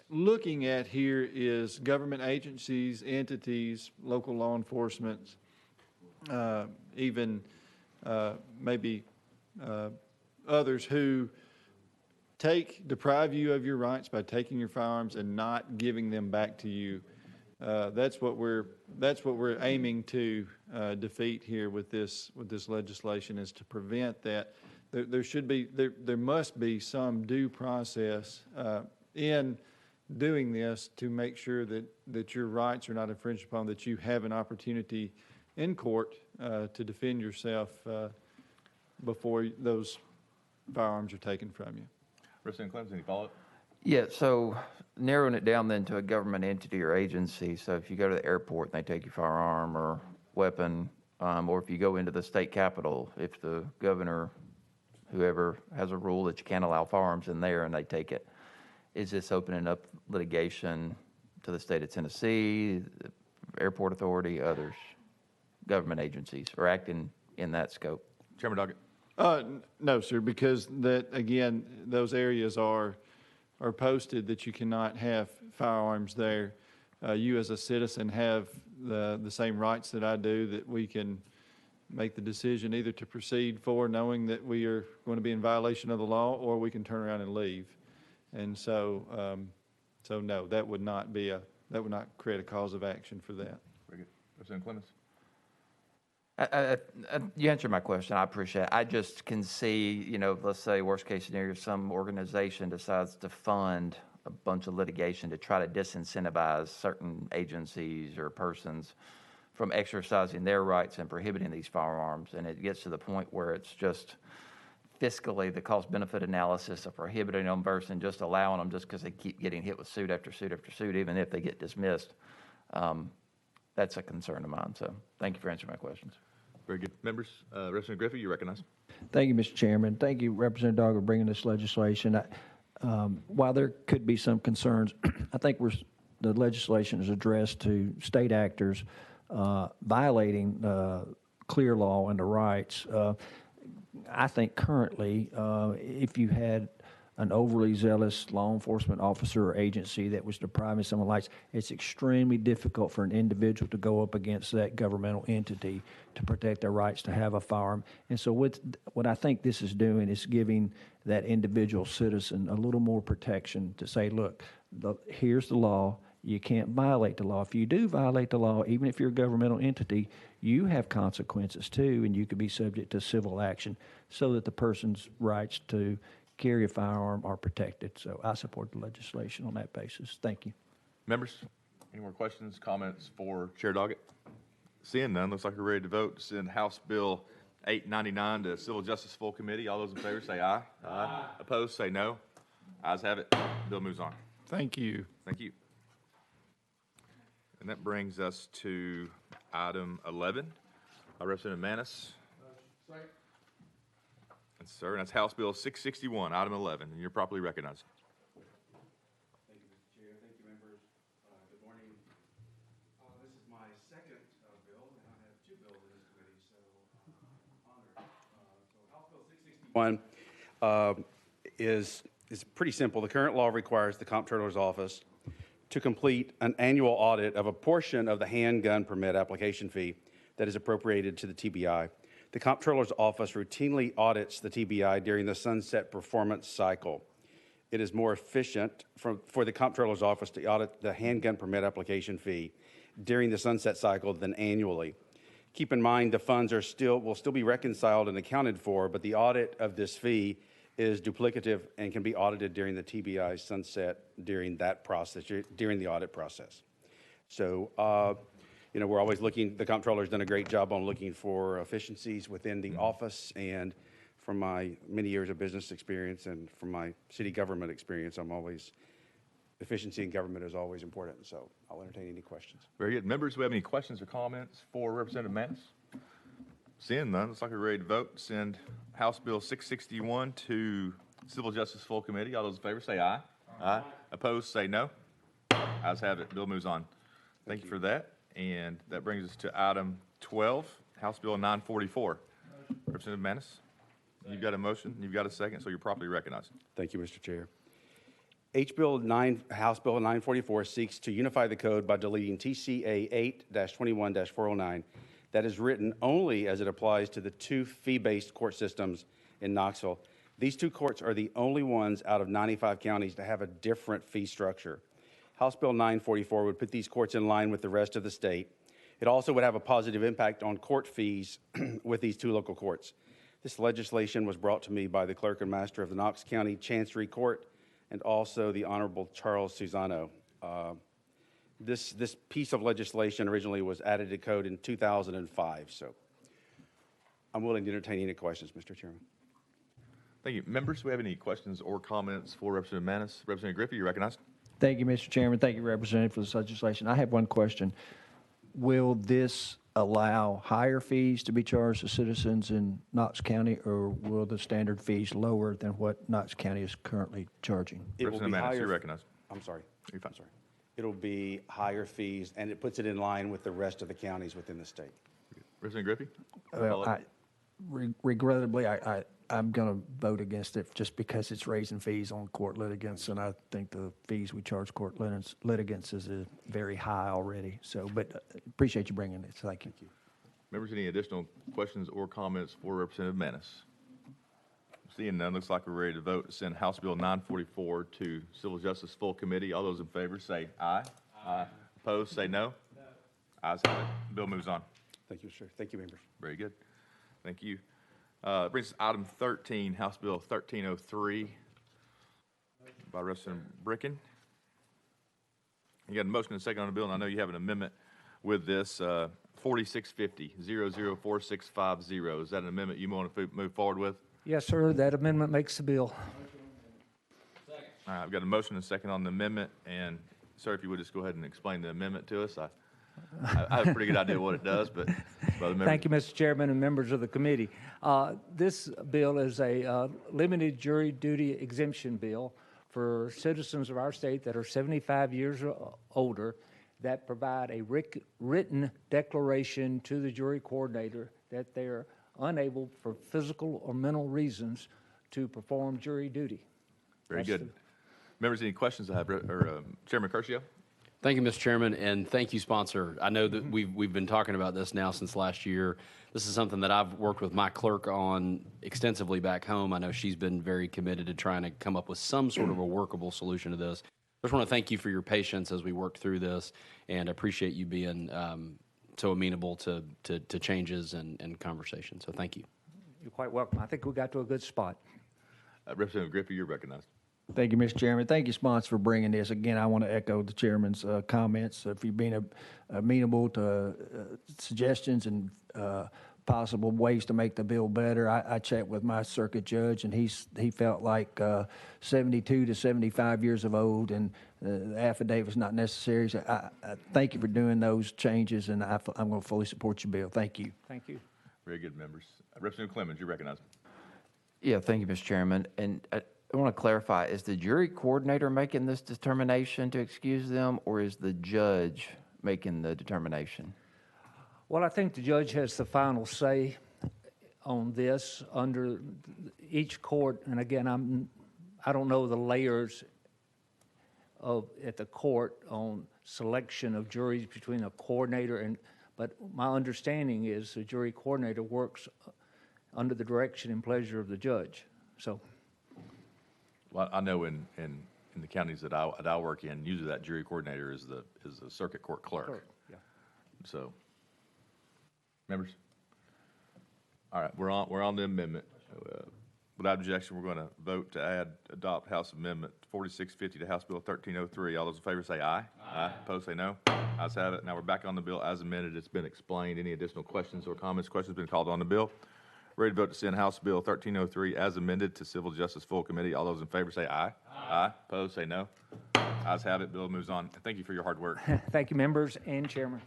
looking at here is government agencies, entities, local law enforcement, even maybe others who deprive you of your rights by taking your firearms and not giving them back to you. That's what we're aiming to defeat here with this legislation, is to prevent that. There must be some due process in doing this to make sure that your rights are not infringed upon, that you have an opportunity in court to defend yourself before those firearms are taken from you. Representative Clemmons, any follow-up? Yeah, so narrowing it down then to a government entity or agency, so if you go to the airport and they take your firearm or weapon, or if you go into the state capitol, if the governor, whoever, has a rule that you can't allow firearms in there and they take it, is this opening up litigation to the state of Tennessee, the airport authority, others, government agencies, or acting in that scope? Chairman Doggett. No, sir, because again, those areas are posted that you cannot have firearms there. You as a citizen have the same rights that I do, that we can make the decision either to proceed forward knowing that we are going to be in violation of the law, or we can turn around and leave. And so no, that would not create a cause of action for that. Very good. Representative Clemmons. You answered my question. I appreciate it. I just can see, let's say worst case scenario, some organization decides to fund a bunch of litigation to try to disincentivize certain agencies or persons from exercising their rights and prohibiting these firearms. And it gets to the point where it's just fiscally the cost-benefit analysis of prohibiting them versus just allowing them just because they keep getting hit with suit after suit after suit, even if they get dismissed. That's a concern of mine. So thank you for answering my questions. Very good. Members, Representative Griffey, you recognize. Thank you, Mr. Chairman. Thank you, Representative Dogg, for bringing this legislation. While there could be some concerns, I think the legislation is addressed to state actors violating clear law and the rights. I think currently, if you had an overly zealous law enforcement officer or agency that was depriving someone's rights, it's extremely difficult for an individual to go up against that governmental entity to protect their rights to have a firearm. And so what I think this is doing is giving that individual citizen a little more protection to say, look, here's the law. You can't violate the law. If you do violate the law, even if you're a governmental entity, you have consequences too, and you could be subject to civil action, so that the person's rights to carry a firearm are protected. So I support the legislation on that basis. Thank you. Members, any more questions, comments for Chair Doggett? Seeing none, looks like we're ready to vote to send House Bill 899 to Civil Justice Full Committee. All those in favor say aye. Aye. Opposed, say no. Ayes have it. Bill moves on. Thank you. Thank you. And that brings us to item 11. Representative Manis. Yes, sir, and that's House Bill 661, item 11, and you're properly recognized. Thank you, Mr. Chair. Thank you, members. Good morning. This is my second bill, and I have two bills in this committee, so I'm honored. So House Bill 661 is pretty simple. The current law requires the Comptroller's Office to complete an annual audit of a portion of the handgun permit application fee that is appropriated to the TBI. The Comptroller's Office routinely audits the TBI during the sunset performance cycle. It is more efficient for the Comptroller's Office to audit the handgun permit application fee during the sunset cycle than annually. Keep in mind the funds will still be reconciled and accounted for, but the audit of this fee is duplicative and can be audited during the TBI sunset during that process, during the audit process. So, we're always looking, the Comptroller's done a great job on looking for efficiencies within the office, and from my many years of business experience and from my city government experience, efficiency in government is always important, so I'll entertain any questions. Very good. Members, do we have any questions or comments for Representative Manis? Seeing none, looks like we're ready to vote. Send House Bill 661 to Civil Justice Full Committee. All those in favor say aye. Aye. Opposed, say no. Ayes have it. Bill moves on. Thank you for that. And that brings us to item 12, House Bill 944. Representative Manis, you've got a motion, you've got a second, so you're properly recognized. Thank you, Mr. Chair. House Bill 944 seeks to unify the code by deleting TCA 8-21-409 that is written only as it applies to the two fee-based court systems in Knoxville. These two courts are the only ones out of 95 counties to have a different fee structure. House Bill 944 would put these courts in line with the rest of the state. It also would have a positive impact on court fees with these two local courts. This legislation was brought to me by the Clerk and Master of the Knox County Chancery Court and also the Honorable Charles Susano. This piece of legislation originally was added to code in 2005, so I'm willing to entertain any questions, Mr. Chairman. Thank you. Members, do we have any questions or comments for Representative Manis? Representative Griffey, you're recognized. Thank you, Mr. Chairman. Thank you, Representative, for this legislation. I have one question. Will this allow higher fees to be charged to citizens in Knox County, or will the standard fees lower than what Knox County is currently charging? It will be Representative Manis, higher. you're recognized. I'm sorry. You're fine. I'm sorry. It'll be higher fees, and it puts it in line with the rest of the counties within the state. Representative Griffey? Well, regrettably, I'm going to vote against it just because it's raising fees on court litigants, and I think the fees we charge court litigants is very high already. So, but appreciate you bringing it. So thank you. Members, any additional questions or comments for Representative Manis? Seeing none, looks like we're ready to vote to send House Bill 944 to Civil Justice Full Committee. All those in favor say aye. Aye. Opposed, say no. Ayes have it. Bill moves on. Thank you, sir. Thank you, members. Very good. Thank you. Brings us to item 13, House Bill 1303 by Representative Bricken. You got a motion and a second on the bill, and I know you have an amendment with this, 4650, 004650. Is that an amendment you want to move forward with? Yes, sir. That amendment makes the bill. All right, I've got a motion and a second on the amendment, and sir, if you would just go ahead and explain the amendment to us. I have a pretty good idea what it does, but Thank you, Mr. Chairman and members of the committee. This bill is a limited jury duty exemption bill for citizens of our state that are 75 years or older that provide a written declaration to the jury coordinator that they're unable for physical or mental reasons to perform jury duty. Very good. Members, any questions I have? Chairman Curcio? Thank you, Mr. Chairman, and thank you, sponsor. I know that we've been talking about this now since last year. This is something that I've worked with my clerk on extensively back home. I know she's been very committed to trying to come up with some sort of a workable solution to this. I just want to thank you for your patience as we worked through this, and appreciate you being so amenable to changes and conversation. So thank you. You're quite welcome. I think we got to a good spot. Representative Griffey, you're recognized. Thank you, Mr. Chairman. Thank you, sponsor, for bringing this. Again, I want to echo the chairman's comments. If you've been amenable to suggestions and possible ways to make the bill better, I checked with my circuit judge, and he felt like 72 to 75 years of old, and the affidavit's not necessary. So I thank you for doing those changes, and I'm going to fully support your bill. Thank you. Thank you. Very good, members. Representative Clemens, you're recognized. Yeah, thank you, Mr. Chairman. And I want to clarify, is the jury coordinator making this determination to excuse them, or is the judge making the determination? Well, I think the judge has the final say on this under each court. And again, I don't know the layers at the court on selection of juries between a coordinator but my understanding is the jury coordinator works under the direction and pleasure of the judge. So. Well, I know in the counties that I work in, usually that jury coordinator is the circuit court clerk. Yeah. So, members. All right, we're on the amendment. Without objection, we're going to vote to adopt House Amendment 4650 to House Bill 1303. All those in favor say aye. Aye. Opposed say no. Ayes have it. Now we're back on the bill as amended. It's been explained. Any additional questions or comments? Questions been called on the bill. Ready to vote to send House Bill 1303 as amended to Civil Justice Full Committee. All those in favor say aye. Aye. Opposed say no. Ayes have it. Bill moves on. Thank you for your hard work. Thank you, members and Chairman.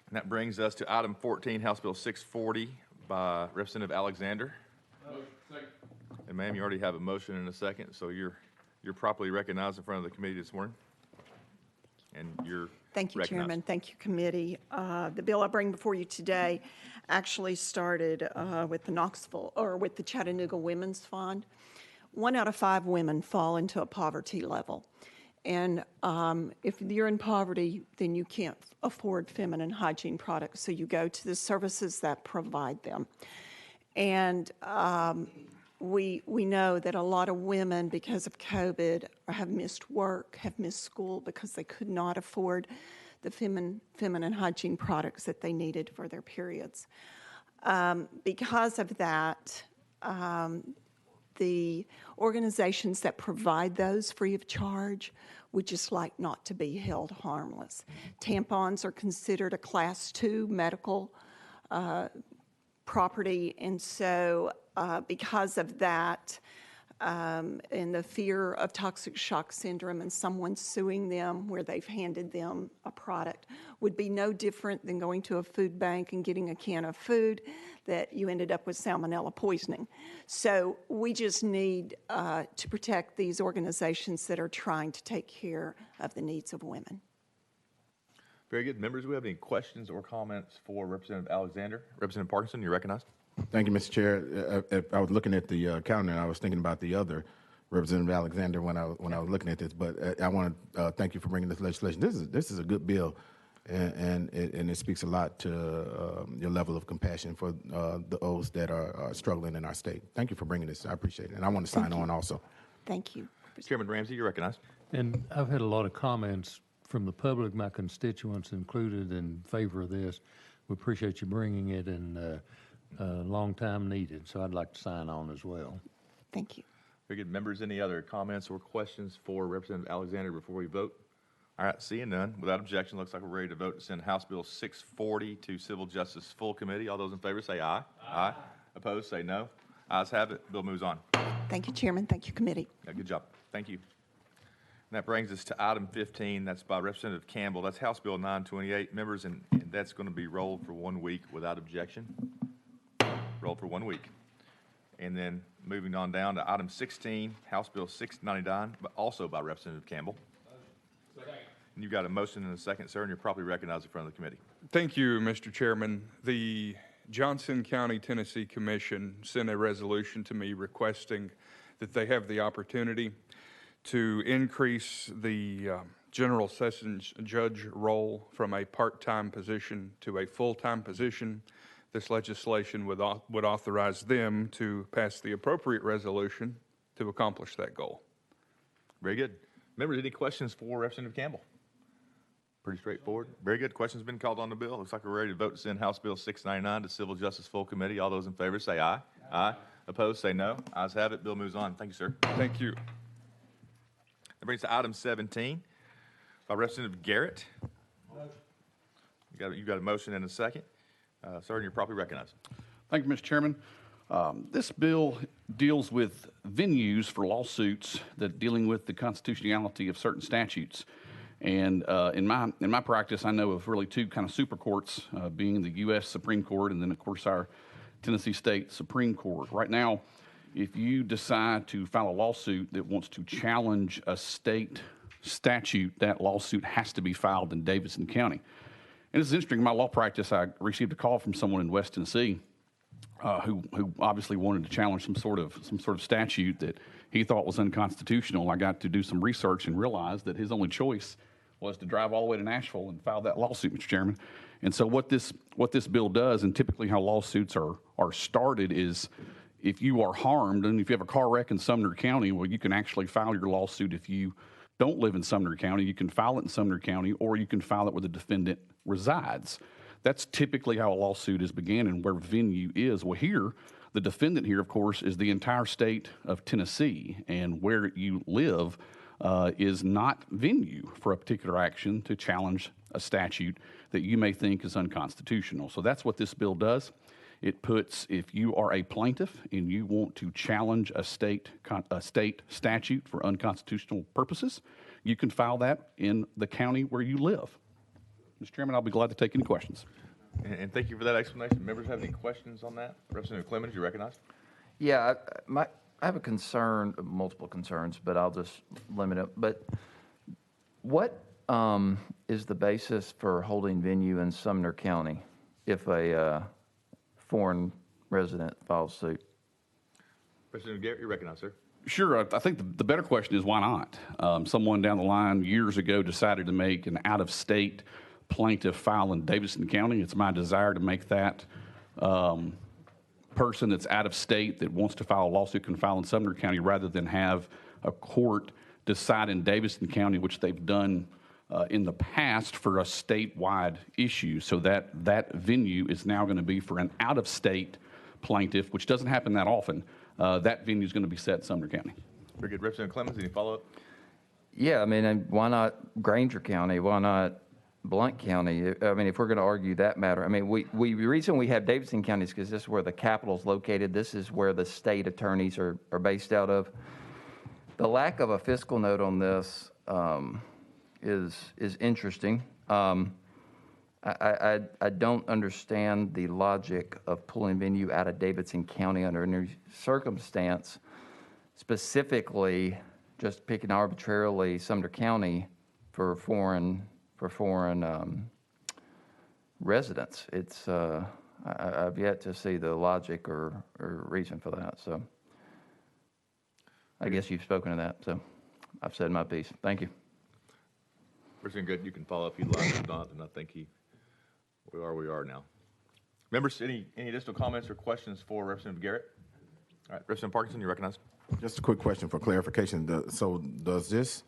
And that brings us to item 14, House Bill 640 by Representative Alexander. Second. And ma'am, you already have a motion and a second, so you're properly recognized in front of the committee this morning. And you're Thank you, recognized. Chairman. Thank you, committee. The bill I bring before you today actually started with the Chattanooga Women's Fund. 1 out of 5 women fall into a poverty level. And if you're in poverty, then you can't afford feminine hygiene products, so you go to the services that provide them. And we know that a lot of women, because of COVID, have missed work, have missed school because they could not afford the feminine hygiene products that they needed for their periods. Because of that, the organizations that provide those free of charge would just like not to be held harmless. Tampons are considered a Class II medical property, and so because of that, and the fear of toxic shock syndrome and someone suing them where they've handed them a product would be no different than going to a food bank and getting a can of food that you ended up with salmonella poisoning. So we just need to protect these organizations that are trying to take care of the needs of women. Very good. Members, do we have any questions or comments for Representative Alexander? Representative Parkinson, you're recognized. Thank you, Mr. Chair. I was looking at the calendar, and I was thinking about the other Representative Alexander when I was looking at this. But I want to thank you for bringing this legislation. This is a good bill, and it speaks a lot to your level of compassion for those that are struggling in our state. Thank you for bringing this. I appreciate it, and I want to sign on also. Thank you. Chairman Ramsey, you're recognized. And I've had a lot of comments from the public, my constituents included, in favor of this. We appreciate you bringing it, and long time needed, so I'd like to sign on as well. Thank you. Very good. Members, any other comments or questions for Representative Alexander before we vote? All right, seeing none, without objection, looks like we're ready to vote to send House Bill 640 to Civil Justice Full Committee. All those in favor say aye. Aye. Opposed, say no. Ayes have it. Bill moves on. Thank you, Chairman. Thank you, Committee. Yeah, good job. Thank you. And that brings us to item 15. That's by Representative Campbell. That's House Bill 928. Members, and that's going to be rolled for 1 week without objection. Rolled for 1 week. And then moving on down to item 16, House Bill 699, but also by Representative Campbell. And you've got a motion and a second, sir, and you're properly recognized in front of the committee. Thank you, Mr. Chairman. The Johnson County, Tennessee Commission sent a resolution to me requesting that they have the opportunity to increase the General Sessions Judge role from a part-time position to a full-time position. This legislation would authorize them to pass the appropriate resolution to accomplish that goal. Very good. Members, any questions for Representative Campbell? Pretty straightforward. Very good. Questions been called on the bill. Looks like we're ready to vote to send House Bill 699 to Civil Justice Full Committee. All those in favor say aye. Aye. Opposed, say no. Ayes have it. Bill moves on. Thank you, sir. Thank you. That brings us to item 17 by Representative Garrett. You've got a motion and a second. Sir, and you're properly recognized. Thank you, Mr. Chairman. This bill deals with venues for lawsuits that dealing with the constitutionality of certain statutes. And in my practice, I know of really two kind of super courts, being the U.S. Supreme Court and then, of course, our Tennessee State Supreme Court. Right now, if you decide to file a lawsuit that wants to challenge a state statute, that lawsuit has to be filed in Davidson County. And it's interesting, in my law practice, I received a call from someone in West Tennessee who obviously wanted to challenge some sort of statute that he thought was unconstitutional. I got to do some research and realized that his only choice was to drive all the way to Nashville and file that lawsuit, Mr. Chairman. And so what this bill does, and typically how lawsuits are started, is if you are harmed, and if you have a car wreck in Sumner County, well, you can actually file your lawsuit. If you don't live in Sumner County, you can file it in Sumner County, or you can file it where the defendant resides. That's typically how a lawsuit is began and where venue is. Well, here, the defendant here, of course, is the entire state of Tennessee, and where you live is not venue for a particular action to challenge a statute that you may think is unconstitutional. So that's what this bill does. It puts, if you are a plaintiff and you want to challenge a state statute for unconstitutional purposes, you can file that in the county where you live. Mr. Chairman, I'll be glad to take any questions. And thank you for that explanation. Members have any questions on that? Representative Clemens, you recognized? Yeah, I have a concern, multiple concerns, but I'll just limit it. But what is the basis for holding venue in Sumner County if a foreign resident files suit? Representative Garrett, you recognized, sir. Sure. I think the better question is why not? Someone down the line years ago decided to make an out-of-state plaintiff file in Davidson County. It's my desire to make that person that's out of state that wants to file a lawsuit can file in Sumner County rather than have a court decide in Davidson County, which they've done in the past for a statewide issue. So that venue is now going to be for an out-of-state plaintiff, which doesn't happen that often. That venue is going to be set in Sumner County. Very good. Representative Clemens, any follow-up? Yeah, I mean, and why not Granger County? Why not Blount County? I mean, if we're going to argue that matter, I mean, the reason we have Davidson County is because this is where the capital is located. This is where the state attorneys are based out of. The lack of a fiscal note on this is interesting. I don't understand the logic of pulling venue out of Davidson County under any circumstance, specifically just picking arbitrarily Sumner County for foreign residents. It's I've yet to see the logic or reason for that. So I guess you've spoken to that. So I've said my piece. Thank you. Representative Good, you can follow up if you'd like. If not, then I think we are now. Members, any additional comments or questions for Representative Garrett? All right, Representative Parkinson, you recognize. Just a quick question for clarification. So does this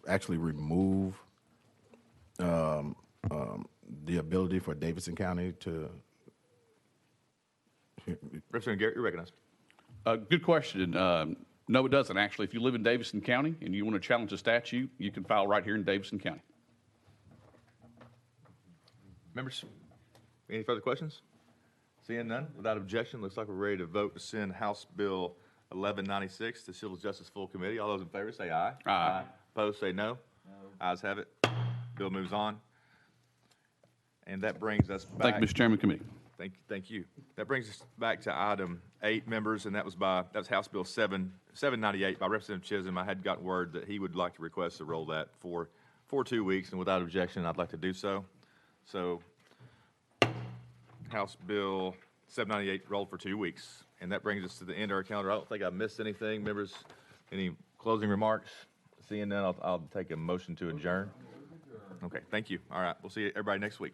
actually remove the ability for Davidson County to? Representative Garrett, you recognize. Good question. No, it doesn't, actually. If you live in Davidson County and you want to challenge a statute, you can file right here in Davidson County. Members, any further questions? Seeing none, without objection, looks like we're ready to vote to send House Bill 1196 to Civil Justice Full Committee. All those in favor say aye. Aye. Opposed say no. Ayes have it. Bill moves on. And that brings us back. Thank you, Mr. Chairman, Committee. Thank you. That brings us back to item 8, members, and that was House Bill 798 by Representative Chisholm. I had gotten word that he would like to request to roll that for 2 weeks, and without objection, I'd like to do so. So, House Bill 798 rolled for 2 weeks, and that brings us to the end of our calendar. I don't think I missed anything. Members, any closing remarks? Seeing none, I'll take a motion to adjourn. Okay, thank you. All right, we'll see everybody next week.